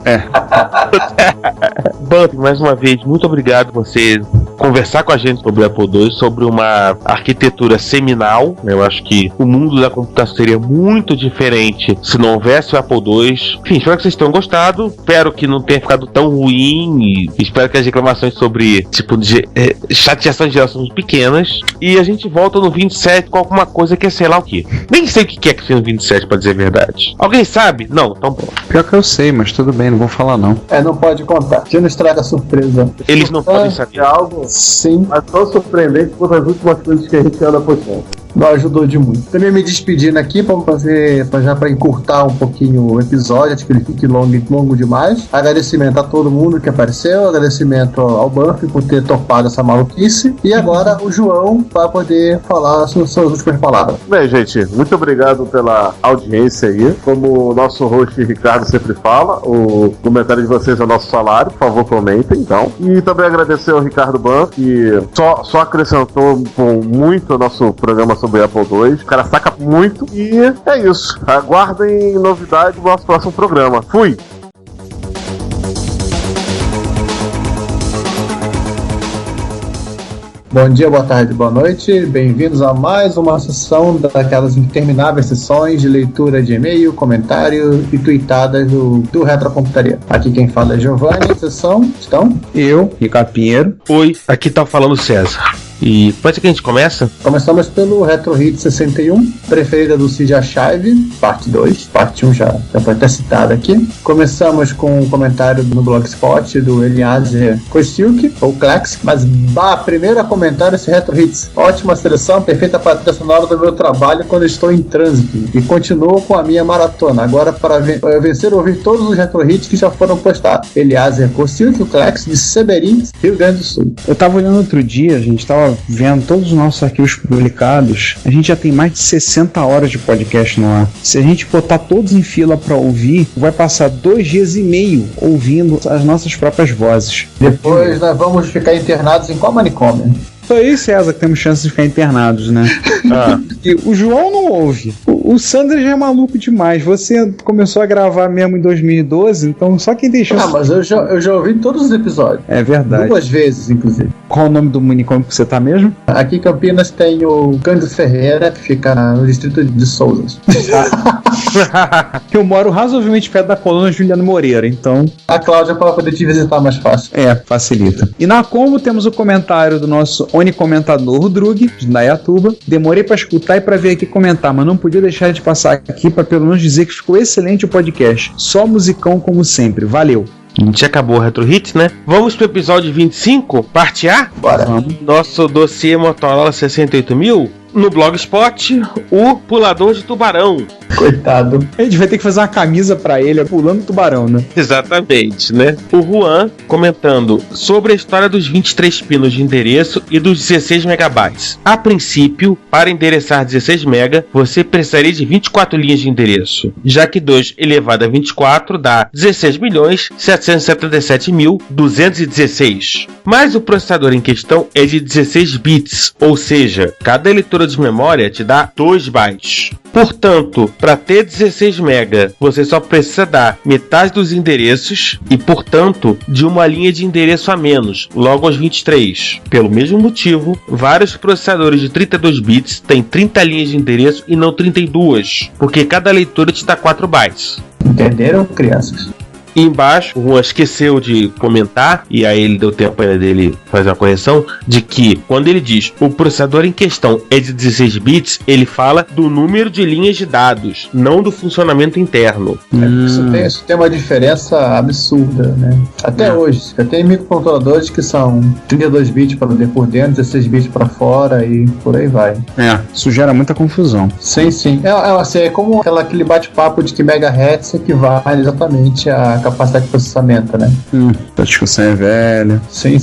Speaker 9: Bump, mais uma vez, muito obrigado por você conversar com a gente sobre o Apple II, sobre uma arquitetura seminal. Eu acho que o mundo da computação seria muito diferente se não houvesse o Apple II. Enfim, espero que vocês tenham gostado. Espero que não tenha ficado tão ruim. E espero que as reclamações sobre tipo de chateação de geral são pequenas. E a gente volta no 27 com alguma coisa que é sei lá o que. Nem sei o que é que seja no 27, pra dizer a verdade. Alguém sabe? Não, então pronto.
Speaker 7: Pior que eu sei, mas tudo bem, não vou falar não.
Speaker 6: Não pode contar. Já não estraga a surpresa.
Speaker 9: Eles não podem saber.
Speaker 5: É algo
Speaker 6: Sim.
Speaker 5: mas tão surpreendente quanto as últimas coisas que a gente anda postando.
Speaker 6: Não ajudou de muito. Também me despedindo aqui para encurtar um pouquinho o episódio, acho que ele fique longo demais. Agradecimento a todo mundo que apareceu, agradecimento ao Buff por ter topado essa maluquice. E agora o João vai poder falar as suas últimas palavras.
Speaker 5: Bem, gente, muito obrigado pela audiência aí. Como o nosso host Ricardo sempre fala, o comentário de vocês é o nosso salário, por favor comentem, então. E também agradecer ao Ricardo Buff, que só acrescentou muito ao nosso programa sobre o Apple II. O cara saca muito. E é isso. Aguardem novidade do nosso próximo programa. Fui!
Speaker 6: Bom dia, boa tarde, boa noite. Bem-vindos a mais uma sessão daquelas intermináveis sessões de leitura de e-mail, comentário e tweetadas do Retrocomputaria. Aqui quem fala é Giovanni, sessão, estão?
Speaker 7: Eu, Ricardo Pinheiro.
Speaker 9: Oi, aqui tá falando César. E pode ser que a gente começa?
Speaker 6: Começamos pelo Retro Hit 61, preferida do Cid Achive, parte 2, parte 1 já foi até citada aqui. Começamos com um comentário no Blogspot do Eliazer Kostiuk, ou Klex, mas primeiro a comentar esse Retro Hits. Ótima seleção, perfeita para a trilha sonora do meu trabalho quando estou em trânsito. E continuo com a minha maratona, agora para vencer ouvir todos os Retro Hits que já foram postados. Eliazer Kostiuk, o Klex de Seberim, Rio Grande do Sul.
Speaker 7: Eu tava olhando outro dia, a gente tava vendo todos os nossos arquivos publicados, a gente já tem mais de 60 horas de podcast no ar. Se a gente botar todos em fila para ouvir, vai passar 2 dias e meio ouvindo as nossas próprias vozes.
Speaker 6: Depois nós vamos ficar internados em qual manicômio?
Speaker 7: Só eu e César que temos chance de ficar internados, né? E o João não ouve. O Sandro já é maluco demais. Você começou a gravar mesmo em 2012, então só quem tem chance...
Speaker 6: mas eu já ouvi todos os episódios.
Speaker 7: É verdade.
Speaker 6: 2 vezes, inclusive.
Speaker 7: Qual o nome do manicômio que você tá mesmo?
Speaker 6: Aqui em Campinas tem o Cândido Ferreira, que fica no distrito de Souzas.
Speaker 7: Eu moro razoavelmente perto da coluna Juliano Moreira, então...
Speaker 6: A Cláudia para poder te visitar mais fácil.
Speaker 7: Facilita. E na Combo temos o comentário do nosso comentador, o Drug, de Indaiatuba. Demorei pra escutar e pra vir aqui comentar, mas não podia deixar de passar aqui pra pelo menos dizer que ficou excelente o podcast. Só musicão como sempre. Valeu!
Speaker 9: A gente acabou o Retro Hits, né? Vamos pro episódio 25, parte A?
Speaker 6: Bora.
Speaker 7: Vamos.
Speaker 9: Nosso dossiê Motorola 68000. No Blogspot, o Pulador de Tubarão.
Speaker 6: Coitado.
Speaker 7: A gente vai ter que fazer uma camisa pra ele, pulando tubarão, né?
Speaker 9: Exatamente, né? O Juan comentando sobre a história dos 23 pinos de endereço e dos 16 megabytes. A princípio, para endereçar 16 mega, você precisaria de 24 linhas de endereço, já que 2 elevado a 24 dá 16.777.216. Mas o processador em questão é de 16 bits, ou seja, cada leitura de memória te dá 2 bytes. Portanto, para ter 16 MB, você só precisa dar metade dos endereços e, portanto, de uma linha de endereço a menos, logo aos 23. Pelo mesmo motivo, vários processadores de 32 bits têm 30 linhas de endereço e não 32, porque cada leitura te dá 4 bytes.
Speaker 6: Entenderam, crianças?
Speaker 9: E embaixo, o Juan esqueceu de comentar, e aí ele deu tempo ainda dele fazer uma correção, de que quando ele diz o processador em questão é de 16 bits, ele fala do número de linhas de dados, não do funcionamento interno.
Speaker 6: Isso tem uma diferença absurda, né? Até hoje, você tem microcontroladores que são 32 bits para por dentro, 16 bits para fora e por aí vai.
Speaker 7: Isso gera muita confusão.
Speaker 6: Sim. É como aquele bate-papo de que megahertz equivale exatamente à capacidade de processamento, né?
Speaker 7: A discussão é velha.
Speaker 6: Sim.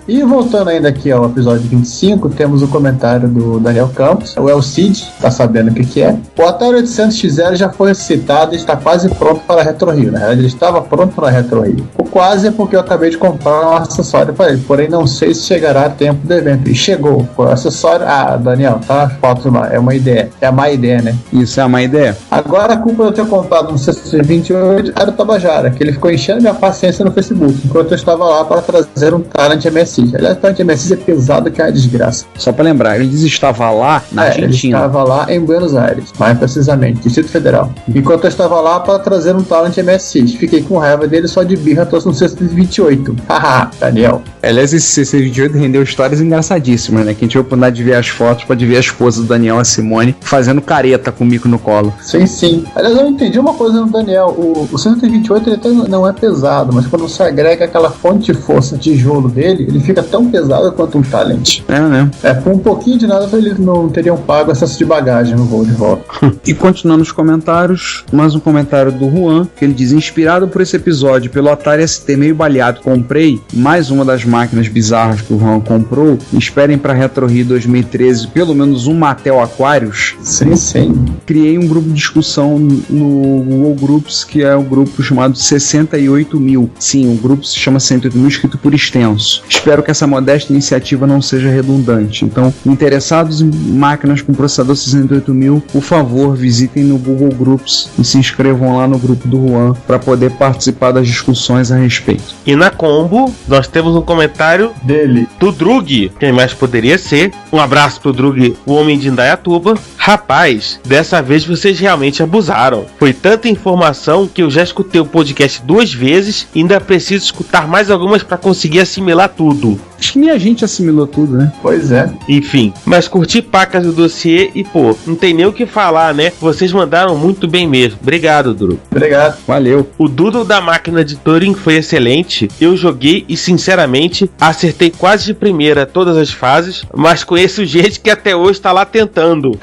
Speaker 6: E voltando ainda aqui ao episódio 25, temos o comentário do Daniel Campos. O El Cid tá sabendo o que é. O Atari 800XL já foi citado e está quase pronto para a Retro Rio. Na verdade, ele estava pronto para a Retro Rio. O quase é porque eu acabei de comprar um acessório para ele, porém não sei se chegará a tempo do evento. E chegou. O acessório... Daniel, tá? Foto lá. É uma ideia. É a má ideia, né?
Speaker 7: Isso é uma ideia.
Speaker 6: Agora a culpa de eu ter comprado um CC28 era o Tabajara, que ele ficou enchendo minha paciência no Facebook, enquanto eu estava lá para trazer um Talent MSX. Aliás, o Talent MSX é pesado que é uma desgraça.
Speaker 7: Só para lembrar, ele estava lá na Argentina.
Speaker 6: Ele estava lá em Buenos Aires, mais precisamente, Distrito Federal. Enquanto eu estava lá para trazer um Talent MSX. Fiquei com raiva dele, só de birra trouxe um CC28. Haha, Daniel.
Speaker 7: Aliás, esse CC28 rendeu histórias engraçadíssimas, né? Que a gente vai poder ver as fotos, pode ver a esposa do Daniel, a Simone, fazendo careta com o mico no colo.
Speaker 6: Sim. Aliás, eu entendi uma coisa no Daniel. O 128 ele até não é pesado, mas quando você agrega aquela fonte de força tijolo dele, ele fica tão pesado quanto um Talent.
Speaker 7: Né?
Speaker 6: Por um pouquinho de nada eles não teriam pago excesso de bagagem no voo de volta.
Speaker 7: E continuando os comentários, mais um comentário do Juan, que ele diz: inspirado por esse episódio, pelo Atari ST meio baleado, comprei mais uma das máquinas bizarras que o Juan comprou. Esperem para Retro Rio 2013 pelo menos um Mattel Aquarius.
Speaker 6: Sim.
Speaker 7: Criei um grupo de discussão no Google Groups, que é um grupo chamado 68.000. Sim, o grupo se chama 68.000, escrito por extenso. Espero que essa modesta iniciativa não seja redundante. Então, interessados em máquinas com processador 68.000, por favor, visitem no Google Groups e se inscrevam lá no grupo do Juan para poder participar das discussões a respeito.
Speaker 9: E na combo, nós temos um comentário
Speaker 6: dele,
Speaker 9: do Drug, quem mais poderia ser. Um abraço pro Drug, o homem de Indaiatuba. Rapaz, dessa vez vocês realmente abusaram. Foi tanta informação que eu já escutei o podcast 2 vezes e ainda preciso escutar mais algumas para conseguir assimilar tudo.
Speaker 7: Acho que nem a gente assimilou tudo, né?
Speaker 6: Pois é.
Speaker 9: Enfim, mas curti pacas do dossiê e, pô, não tem nem o que falar, né? Vocês mandaram muito bem mesmo. Obrigado, Drew.
Speaker 6: Obrigado.
Speaker 7: Valeu.
Speaker 9: O Doodle da máquina de Turing foi excelente. Eu joguei e, sinceramente, acertei quase de primeira todas as fases, mas conheço gente que até hoje tá lá tentando.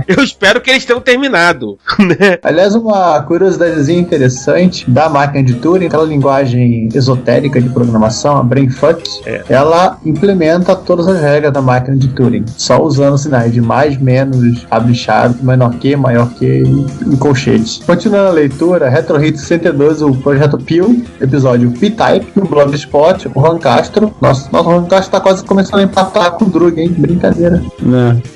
Speaker 9: Eu espero que eles tenham terminado, né?
Speaker 6: Aliás, uma curiosidadezinha interessante da máquina de Turing, aquela linguagem esotérica de programação, a Brainfuck, ela implementa todas as regras da máquina de Turing, só usando sinais de mais, menos, abre chave, menor que, maior que e colchetes. Continuando a leitura, Retro Hit 62, o Projeto Pio, episódio P-Type, no Blogspot, o Juan Castro. Nossa, o Juan Castro tá quase começando a empatar com o Drug, hein? Brincadeira.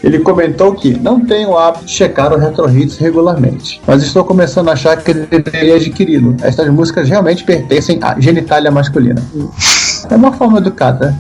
Speaker 6: Ele comentou que não tem o hábito de checar o Retro Hits regularmente, mas estou começando a achar que ele deveria adquiri-lo. Estas músicas realmente pertencem à genitália masculina. É uma forma educada.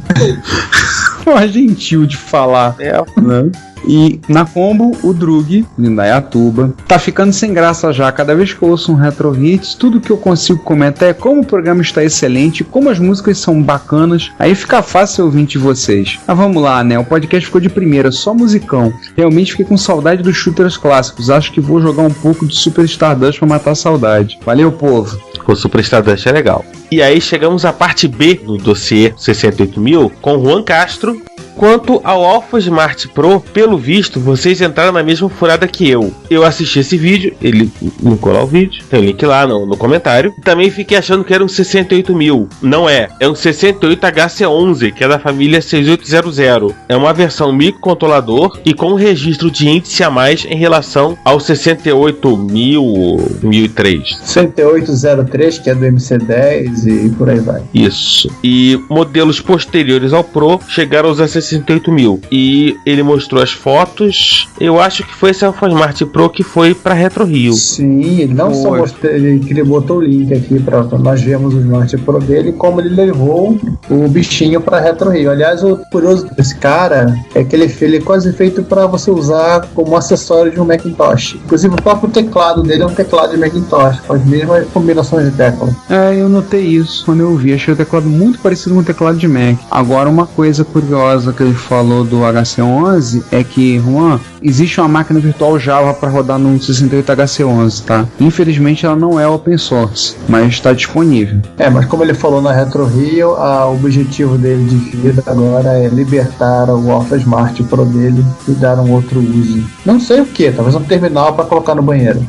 Speaker 7: Forma gentil de falar. Né? E na combo, o Drug, de Indaiatuba, tá ficando sem graça já. Cada vez que eu ouço um Retro Hits, tudo que eu consigo comentar é como o programa está excelente, como as músicas são bacanas. Aí fica fácil ouvir de vocês. Mas vamos lá, né? O podcast ficou de primeira, só musicão. Realmente fiquei com saudade dos shooters clássicos. Acho que vou jogar um pouco de Super Stardust pra matar a saudade. Valeu, povo.
Speaker 9: O Super Stardust é legal. E aí chegamos à parte B do dossiê 68.000 com Juan Castro. Quanto ao Alpha Smart Pro, pelo visto, vocês entraram na mesma furada que eu. Eu assisti esse vídeo, ele linkou lá o vídeo, tem o link lá no comentário. Também fiquei achando que era um 68.000. Não é um 68HC11, que é da família 6800. É uma versão microcontrolador e com registro de índice a mais em relação ao 68.000, 1003.
Speaker 6: 6803, que é do MC10 e por aí vai.
Speaker 9: Isso. E modelos posteriores ao Pro chegaram a usar 68 68000. E ele mostrou as fotos. Eu acho que foi esse Smart Pro que foi pra Retro Rio.
Speaker 6: Sim, ele não só mostrou, ele botou o link aqui pra nós vermos o Smart Pro dele, como ele levou o bichinho pra Retro Rio. Aliás, o curioso desse cara é que ele é quase feito pra você usar como acessório de um Macintosh. Inclusive o próprio teclado dele é um teclado de Macintosh, com as mesmas combinações de tecla.
Speaker 7: Eu notei isso quando eu vi. Achei o teclado muito parecido com o teclado de Mac. Agora, uma coisa curiosa que ele falou do HC11 é que, Juan, existe uma máquina virtual Java para rodar no 68HC11, tá? Infelizmente ela não é open source, mas está disponível.
Speaker 6: Mas como ele falou na Retro Rio, o objetivo dele de vida agora é libertar o Alpha Smart Pro dele e dar um outro uso. Não sei o que, talvez um terminal para colocar no banheiro.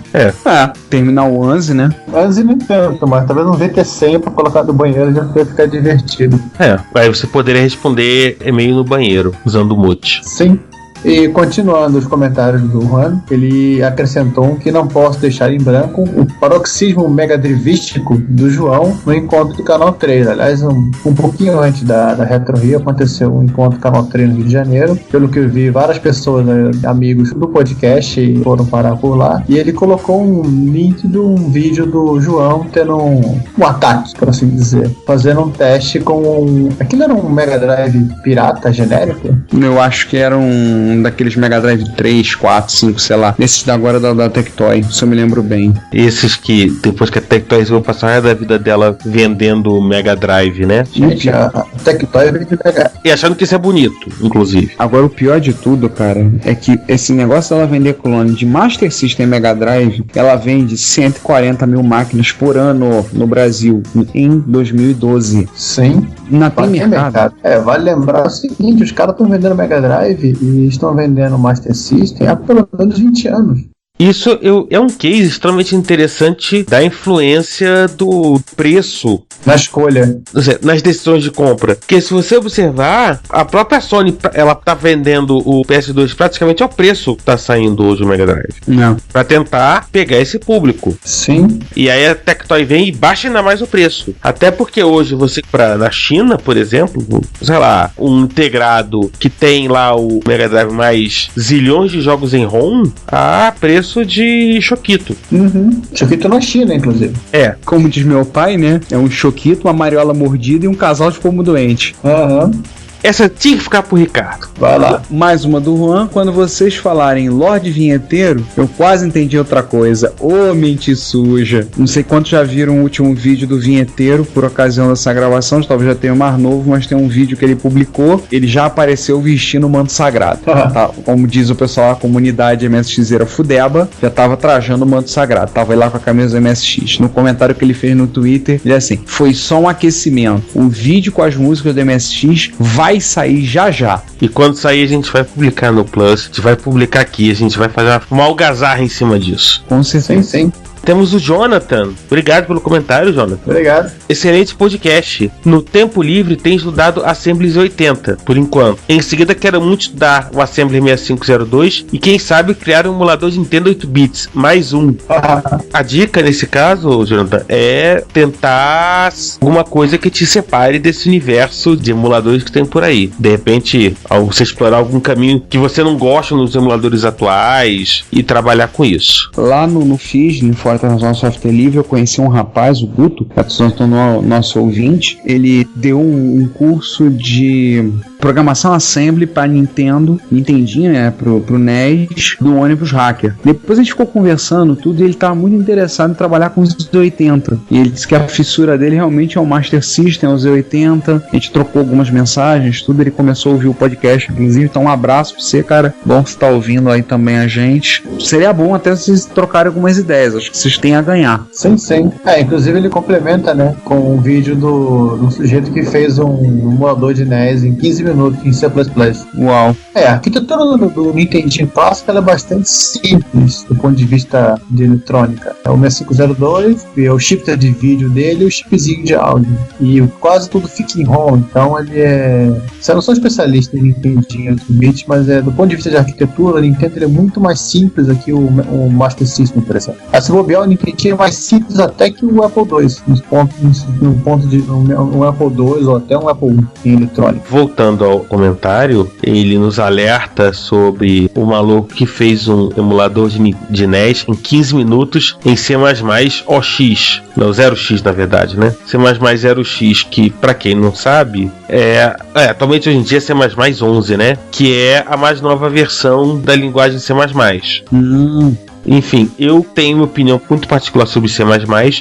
Speaker 7: Terminal 11, né?
Speaker 6: 11 nem tanto, mas talvez um VT100 para colocar no banheiro já vai ficar divertido.
Speaker 9: Aí você poderia responder e-mail no banheiro, usando o Mute.
Speaker 6: Sim. E continuando os comentários do Juan, ele acrescentou que não posso deixar em branco o paroxismo megadrivístico do João no encontro do Canal 3. Aliás, um pouquinho antes da Retro Rio aconteceu um encontro do Canal 3 no Rio de Janeiro. Pelo que eu vi, várias pessoas, amigos do podcast, foram parar por lá. E ele colocou um link de um vídeo do João tendo um ataque, por assim dizer. Fazendo um teste com aquilo era um Mega Drive pirata genérico?
Speaker 7: Eu acho que era um daqueles Mega Drive 3, 4, 5, sei lá. Esses da agora da Tectoy, se eu me lembro bem.
Speaker 9: Esses que, depois que a Tectoy vai passar da vida dela vendendo Mega Drive, né?
Speaker 6: Gente, a Tectoy vende Mega.
Speaker 9: E achando que isso é bonito, inclusive.
Speaker 7: Agora, o pior de tudo, cara, é que esse negócio dela vender clone de Master System Mega Drive, ela vende 140 mil máquinas por ano no Brasil, em 2012.
Speaker 6: Sim.
Speaker 7: Não tem mercado.
Speaker 6: Vale lembrar o seguinte, os caras estão vendendo Mega Drive e estão vendendo Master System há pelo menos 20 anos.
Speaker 9: Isso é um case extremamente interessante da influência do preço
Speaker 6: na escolha,
Speaker 9: nas decisões de compra. Porque se você observar, a própria Sony, ela tá vendendo o PS2 praticamente ao preço que tá saindo hoje o Mega Drive.
Speaker 7: Não.
Speaker 9: Pra tentar pegar esse público.
Speaker 6: Sim.
Speaker 9: E aí a Tectoy vem e baixa ainda mais o preço. Até porque hoje você compra na China, por exemplo, sei lá, um integrado que tem lá o Mega Drive mais zilhões de jogos em ROM, a preço de Choquito.
Speaker 6: Choquito na China, inclusive.
Speaker 7: Como diz meu pai, né? É um Choquito, uma mariola mordida e um casal de pomo doente.
Speaker 9: Essa tinha que ficar pro Ricardo.
Speaker 6: Vai lá.
Speaker 7: Mais uma do Juan. Quando vocês falarem Lorde Vinheteiro, eu quase entendi outra coisa. Mente suja. Não sei quantos já viram o último vídeo do Vinheteiro por ocasião dessa gravação. Talvez já tenha um mais novo, mas tem um vídeo que ele publicou. Ele já apareceu vestindo o manto sagrado. Tá? Como diz o pessoal, a comunidade MSXera Fudeba já tava trajando o manto sagrado. Tava lá com a camisa do MSX. No comentário que ele fez no Twitter, ele é assim: foi só um aquecimento. O vídeo com as músicas do MSX vai sair já já.
Speaker 9: E quando sair a gente vai publicar no Plus, a gente vai publicar aqui, a gente vai fazer uma algazarra em cima disso.
Speaker 7: Com certeza.
Speaker 6: Sim.
Speaker 9: Temos o Jonathan. Obrigado pelo comentário, Jonathan.
Speaker 6: Obrigado.
Speaker 9: Excelente podcast. No tempo livre, tem estudado Assembly 80, por enquanto. Em seguida, quero muito estudar o Assembly 6502 e, quem sabe, criar um emulador de Nintendo 8 bits. Mais um. A dica, nesse caso, Jonathan, é tentar alguma coisa que te separe desse universo de emuladores que tem por aí. De repente, você explorar algum caminho que você não gosta nos emuladores atuais e trabalhar com isso.
Speaker 7: Lá no FIS, no Fora Internacional Software Livre, eu conheci um rapaz, o Guto, que é nosso ouvinte. Ele deu um curso de programação Assembly para Nintendinho, né, pro NES, do ônibus hacker. Depois a gente ficou conversando tudo e ele estava muito interessado em trabalhar com os Z80. E ele disse que a fissura dele realmente é o Master System, é o Z80. A gente trocou algumas mensagens, tudo. Ele começou a ouvir o podcast, inclusive. Então, um abraço pra você, cara. Bom que você tá ouvindo aí também a gente. Seria bom até vocês trocarem algumas ideias. Acho que vocês têm a ganhar.
Speaker 6: Sim. Inclusive ele complementa, né, com um vídeo do sujeito que fez um emulador de NES em 15 minutos em C++.
Speaker 7: Uau.
Speaker 6: A arquitetura do Nintendinho clássico ela é bastante simples do ponto de vista de eletrônica. É o 6502, é o shifter de vídeo dele e o chipzinho de áudio. E quase tudo fica em ROM, então ele é... Eu não sou especialista em Nintendinho 8-bit, mas do ponto de vista de arquitetura, o Nintendo ele é muito mais simples do que o Master System, por exemplo. Se bobear, o Nintendinho é mais simples até que o Apple II, no ponto de um Apple II ou até um Apple I em eletrônica.
Speaker 9: Voltando voltando ao comentário, ele nos alerta sobre o maluco que fez um emulador de NES em 15 minutos em C++ OX. Não, 0x na verdade, né? C++ 0x, que pra quem não sabe, atualmente hoje em dia é C++ 11, né? Que é a mais nova versão da linguagem C++. Enfim, eu tenho uma opinião muito particular sobre C++.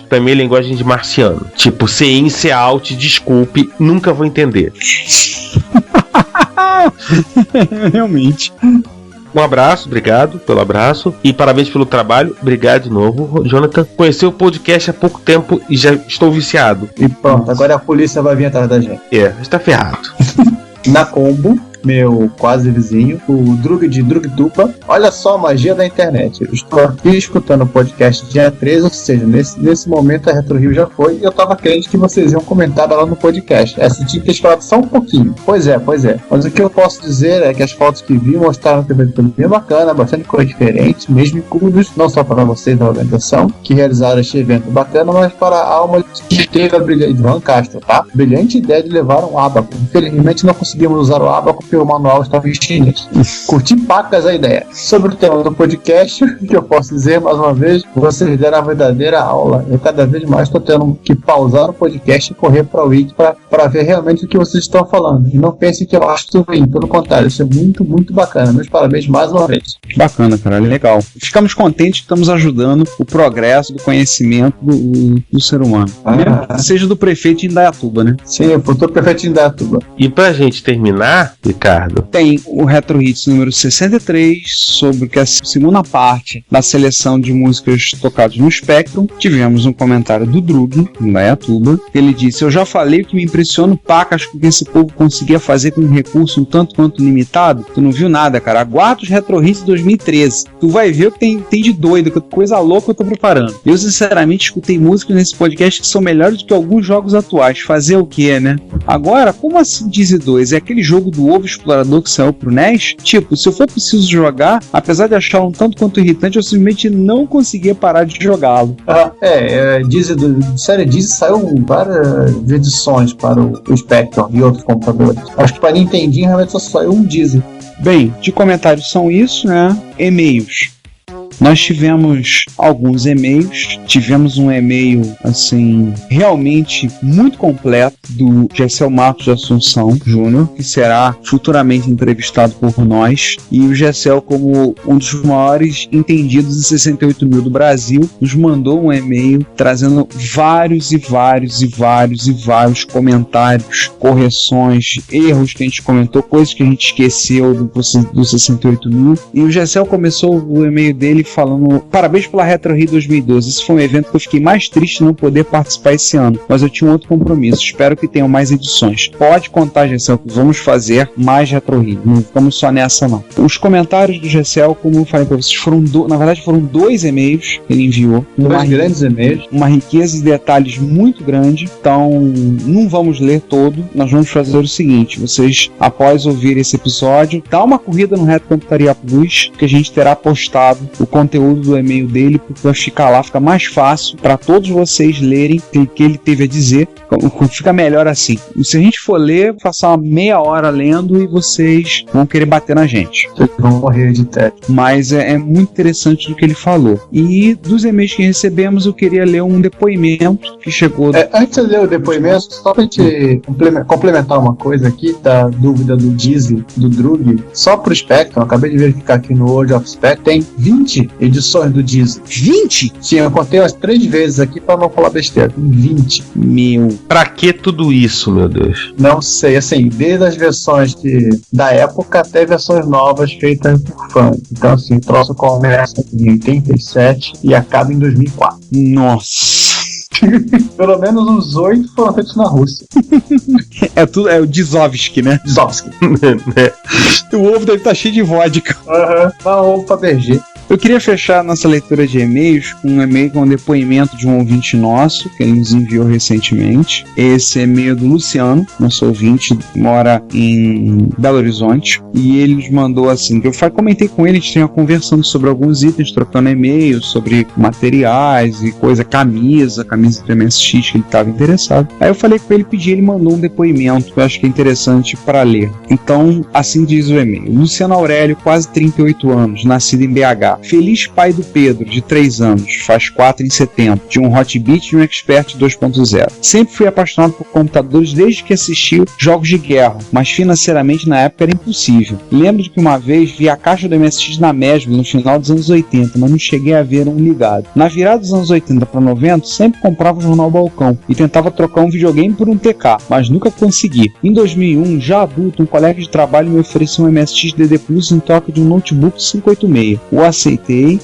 Speaker 9: Pra mim é linguagem de marciano. Tipo, C in, C out, desculpe, nunca vou entender.
Speaker 7: Realmente.
Speaker 9: Um abraço, obrigado pelo abraço e parabéns pelo trabalho. Obrigado de novo, Jonathan. Conheci o podcast há pouco tempo e já estou viciado.
Speaker 6: E pronto, agora a polícia vai vir atrás da gente.
Speaker 9: Está ferrado.
Speaker 6: Na Combo, meu quase vizinho, o Drug de Drugdupa. Olha só a magia da internet. Eu estou aqui escutando o podcast dia 13, ou seja, nesse momento a Retro Rio já foi, e eu estava crente que vocês iam comentar lá no podcast. Essa tinha que ter esperado só um pouquinho. Pois é. Mas o que eu posso dizer é que as fotos que vi mostraram que foi bem bacana, bastante coisa diferente, mesmo inclusos, não só para vocês da organização, que realizaram este evento bacana, mas para a alma que teve a brilhante de Van Castro, tá? Brilhante ideia de levar um ábaco. Infelizmente não conseguimos usar o ábaco porque o manual estava em chinês. Curti pacas a ideia. Sobre o tema do podcast, o que eu posso dizer, mais uma vez, vocês deram a verdadeira aula. Eu cada vez mais estou tendo que pausar o podcast e correr para o Wiki para ver realmente o que vocês estão falando. E não pensem que eu acho tudo ruim, pelo contrário, isso é muito, muito bacana. Meus parabéns mais uma vez.
Speaker 7: Bacana, cara, legal. Ficamos contentes que estamos ajudando o progresso do conhecimento do ser humano. Seja do prefeito de Indaiatuba, né?
Speaker 6: Sim, o futuro prefeito de Indaiatuba.
Speaker 9: E pra gente terminar, Ricardo,
Speaker 7: tem o Retro Hits número 63, sobre que a segunda parte da seleção de músicas tocadas no Spectrum. Tivemos um comentário do Drug, em Indaiatuba. Ele disse: eu já falei que me impressiona o pacas com que esse povo conseguia fazer com um recurso um tanto quanto limitado. Tu não viu nada, cara. Aguarda os Retro Hits 2013. Tu vai ver o que tem de doido, que coisa louca eu tô preparando. Eu sinceramente escutei músicas nesse podcast que são melhores do que alguns jogos atuais. Fazer o que, né? Agora, como assim Dizzy 2? É aquele jogo do ovo explorador que saiu pro NES? Tipo, se eu for preciso jogar, apesar de achar um tanto quanto irritante, eu simplesmente não conseguia parar de jogá-lo.
Speaker 6: Série Dizzy saiu várias edições para o Spectrum e outros computadores. Acho que para Nintendinho realmente só saiu um Dizzy.
Speaker 7: Bem, de comentários são isso, né? E-mails. Nós tivemos alguns e-mails, tivemos um e-mail, assim, realmente muito completo do Gessel Marcos de Assunção Júnior, que será futuramente entrevistado por nós, e o Gessel, como um dos maiores entendidos em 68 mil do Brasil, nos mandou um e-mail trazendo vários comentários, correções, erros que a gente comentou, coisas que a gente esqueceu do 68 mil, e o Gessel começou o e-mail dele falando: parabéns pela Retro Rio 2012, esse foi um evento que eu fiquei mais triste de não poder participar esse ano, mas eu tinha um outro compromisso, espero que tenham mais edições. Pode contar, Gessel, que vamos fazer mais Retro Rio, não ficamos só nessa não. Os comentários do Gessel, como eu falei pra vocês, foram dois e-mails que ele enviou,
Speaker 6: dois grandes e-mails,
Speaker 7: uma riqueza de detalhes muito grande, então não vamos ler todo, nós vamos fazer o seguinte: vocês, após ouvir esse episódio, dá uma corrida no Retro Computaria Plus, que a gente terá postado o conteúdo do e-mail dele, porque vai ficar lá, fica mais fácil para todos vocês lerem o que ele teve a dizer, fica melhor assim. E se a gente for ler, passar uma meia hora lendo e vocês vão querer bater na gente.
Speaker 6: Vocês vão morrer de tédio.
Speaker 7: Mas é muito interessante do que ele falou. E dos e-mails que recebemos, eu queria ler um depoimento que chegou...
Speaker 6: Antes de ler o depoimento, só pra gente complementar uma coisa aqui, da dúvida do Dizzy, do Drug, só pro Spectrum, acabei de verificar aqui no World of Spectrum, tem 20 edições do Dizzy.
Speaker 7: 20?
Speaker 6: Sim, eu contei umas 3 vezes aqui pra não falar besteira. Tem 20.
Speaker 7: Meu.
Speaker 9: Pra que tudo isso, meu Deus?
Speaker 6: Não sei, assim, desde as versões da época até versões novas feitas por fãs. Então, assim, o troço começa em 87 e acaba em 2004.
Speaker 7: Nossa.
Speaker 6: Pelo menos uns 8 foram feitos na Rússia.
Speaker 7: É o Dzovsky, né?
Speaker 6: Dzovsky.
Speaker 7: O ovo deve estar cheio de vodka.
Speaker 6: Dá um ovo pra BG.
Speaker 7: Eu queria fechar nossa leitura de e-mails com um e-mail com um depoimento de um ouvinte nosso, que ele nos enviou recentemente. Esse e-mail é do Luciano, nosso ouvinte, mora em Belo Horizonte, e ele nos mandou assim, eu comentei com ele, a gente tinha conversando sobre alguns itens, trocando e-mails, sobre materiais e coisa, camisa do MSX que ele estava interessado. Aí eu falei com ele, pedi, ele mandou um depoimento que eu acho que é interessante para ler. Então, assim diz o e-mail. Luciano Aurélio, quase 38 anos, nascido em BH. Feliz pai do Pedro, de 3 anos, faz 4 em setembro, de um Hotbit e um Expert 2.0. Sempre fui apaixonado por computadores desde que assisti jogos de guerra, mas financeiramente na época era impossível. Lembro de que uma vez vi a caixa do MSX na Mesbla no final dos anos 80, mas não cheguei a ver um ligado. Na virada dos anos 80 para 90, sempre comprava o jornal Balcão e tentava trocar um videogame por um TK, mas nunca consegui. Em 2001, já adulto, um colega de trabalho me ofereceu um MSX DD Plus em troca de um notebook 586. O aceitei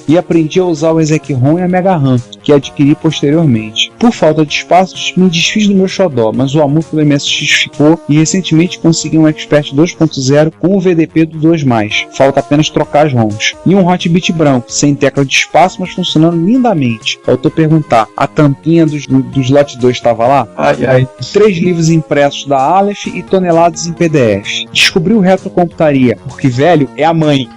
Speaker 7: e aprendi a usar o Exec-ROM e a Mega RAM, que adquiri posteriormente. Por falta de espaço, me desfiz do meu xodó, mas o amor pelo MSX ficou e recentemente consegui um Expert 2.0 com o VDP do 2+. Falta apenas trocar as ROMs. E um Hotbit branco, sem tecla de espaço, mas funcionando lindamente. Faltou perguntar, a tampinha do slot 2 estava lá?
Speaker 6: Ai.
Speaker 7: 3 livros impressos da Aleph e toneladas em PDF. Descobri o Retrocomputaria, porque velho é a mãe.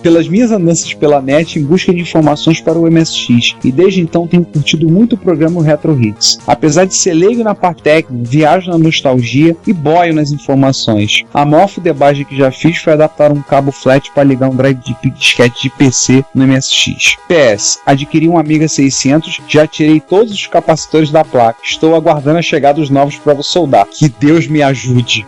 Speaker 7: Pelas minhas andanças pela net em busca de informações para o MSX, e desde então tenho curtido muito o programa Retro Hits. Apesar de ser leigo na parte técnica, viajo na nostalgia e boio nas informações. A maior fudebagem que já fiz foi adaptar um cabo flat para ligar um drive de disquete de PC no MSX. PS, adquiri um Amiga 600, já tirei todos os capacitores da placa. Estou aguardando a chegada dos novos para eu soldar. Que Deus me ajude.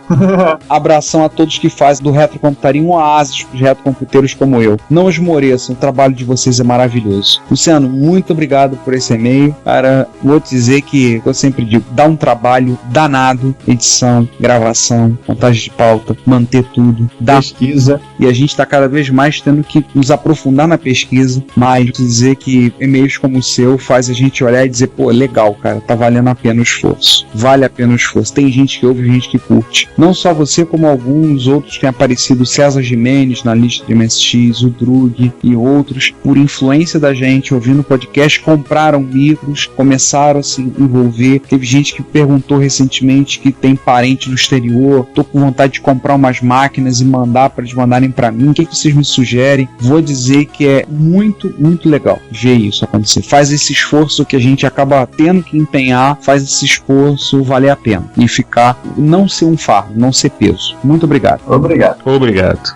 Speaker 7: Abração a todos que fazem do Retrocomputaria um oásis para os retrocomputeiros como eu. Não esmoreçam, o trabalho de vocês é maravilhoso. Luciano, muito obrigado por esse e-mail. Cara, vou te dizer que eu sempre digo, dá um trabalho danado, edição, gravação, montagem de pauta, manter tudo, dá
Speaker 6: pesquisa.
Speaker 7: E a gente está cada vez mais tendo que nos aprofundar na pesquisa, mas dizer que e-mails como o seu faz a gente olhar e dizer, pô, legal, cara, tá valendo a pena o esforço. Vale a pena o esforço. Tem gente que ouve, gente que curte. Não só você, como alguns outros que têm aparecido, o César Jimenez na lista de MSX, o Drug e outros, por influência da gente, ouvindo o podcast, compraram micros, começaram a se envolver. Teve gente que perguntou recentemente que tem parente no exterior, tô com vontade de comprar umas máquinas e mandar para eles mandarem para mim. O que vocês me sugerem? Vou dizer que é muito, muito legal ver isso acontecer. Faz esse esforço que a gente acaba tendo que empenhar, faz esse esforço valer a pena e ficar, não ser um fardo, não ser peso. Muito obrigado.
Speaker 9: Obrigado.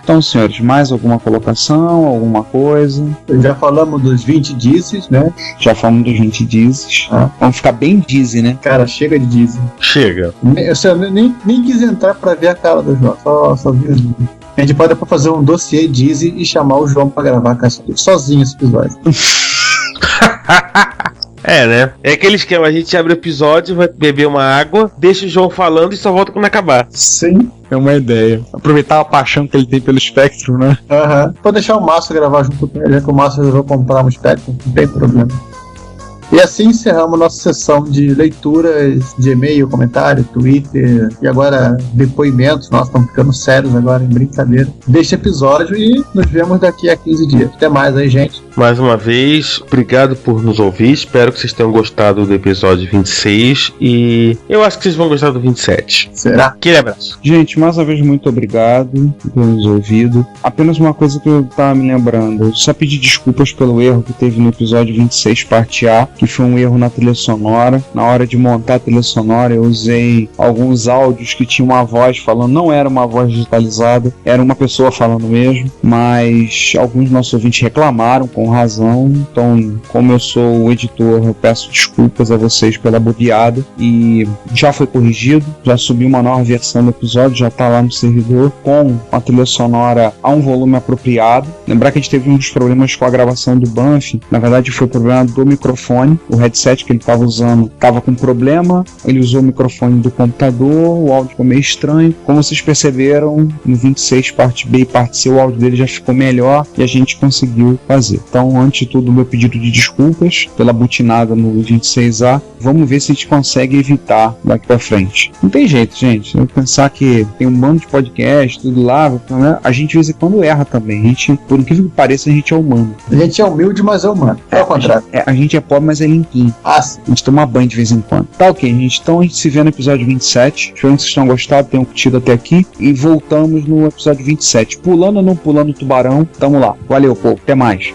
Speaker 7: Então, senhores, mais alguma colocação, alguma coisa?
Speaker 6: Já falamos dos 20 Dizes, né?
Speaker 7: Já falamos dos 20 Dizes. Vamos ficar bem Dizzy, né?
Speaker 6: Cara, chega de Dizzy.
Speaker 9: Chega.
Speaker 6: Eu nem quis entrar pra ver a cara do João, só vi os... A gente pode depois fazer um dossiê Dizzy e chamar o João pra gravar sozinho esse episódio.
Speaker 9: É, né? É aquele esquema, a gente abre o episódio, vai beber uma água, deixa o João falando e só volta quando acabar.
Speaker 6: Sim.
Speaker 7: É uma ideia. Aproveitar a paixão que ele tem pelo Spectrum, né?
Speaker 6: Pode deixar o Márcio gravar junto com ele, já que o Márcio resolveu comprar um Spectrum, não tem problema. E assim encerramos nossa sessão de leituras de e-mail, comentário, Twitter e agora depoimentos. Nós estamos ficando sérios agora, em brincadeira, deste episódio, e nos vemos daqui a 15 dias. Até mais aí, gente.
Speaker 9: Mais uma vez, obrigado por nos ouvir. Espero que vocês tenham gostado do episódio 26 e eu acho que vocês vão gostar do 27.
Speaker 6: Será?
Speaker 9: Aquele abraço.
Speaker 7: Gente, mais uma vez, muito obrigado por nos ouvido. Apenas uma coisa que eu tava me lembrando. Eu só pedi desculpas pelo erro que teve no episódio 26, parte A, que foi um erro na trilha sonora. Na hora de montar a trilha sonora, eu usei alguns áudios que tinham uma voz falando, não era uma voz digitalizada, era uma pessoa falando mesmo, mas alguns nossos ouvintes reclamaram com razão. Então, como eu sou o editor, eu peço desculpas a vocês pela bobeada, e já foi corrigido, já subi uma nova versão do episódio, já tá lá no servidor com a trilha sonora a um volume apropriado. Lembrar que a gente teve uns problemas com a gravação do Banff. Na verdade, foi problema do microfone. O headset que ele estava usando estava com problema, ele usou o microfone do computador, o áudio ficou meio estranho. Como vocês perceberam, no 26 parte B e parte C o áudio dele já ficou melhor e a gente conseguiu fazer. Então Então, antes de tudo, meu pedido de desculpas pela butinada no 26A. Vamos ver se a gente consegue evitar daqui pra frente. Não tem jeito, gente. Eu pensar que tem um bando de podcast, tudo lá, né? A gente de vez em quando erra também. A gente, por incrível que pareça, a gente é humano.
Speaker 6: A gente é humilde, mas é humano. É o contrário.
Speaker 7: A gente é pobre, mas é limpinho.
Speaker 6: Sim.
Speaker 7: A gente toma banho de vez em quando. Tá ok, gente. Então a gente se vê no episódio 27. Espero que vocês tenham gostado, tenham curtido até aqui. E voltamos no episódio 27. Pulando ou não pulando o tubarão, tamo lá. Valeu, povo. Até mais.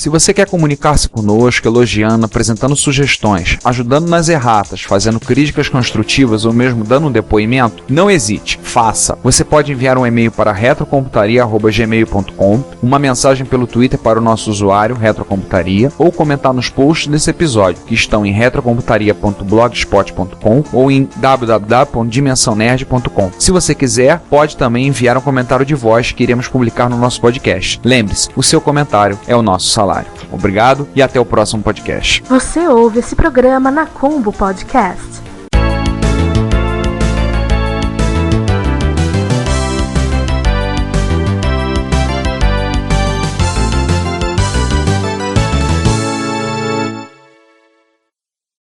Speaker 7: Se você quer comunicar-se conosco, elogiando, apresentando sugestões, ajudando nas erratas, fazendo críticas construtivas ou mesmo dando um depoimento, não hesite, faça. Você pode enviar um e-mail para retrocomputaria@gmail.com, uma mensagem pelo Twitter para o nosso usuário, Retrocomputaria, ou comentar nos posts desse episódio, que estão em retrocomputaria.blogspot.com ou em www.dimensãonerd.com. Se você quiser, pode também enviar um comentário de voz que iremos publicar no nosso podcast. Lembre-se, o seu comentário é o nosso salário. Obrigado e até o próximo podcast.
Speaker 1: Você ouve esse programa na Combo Podcast.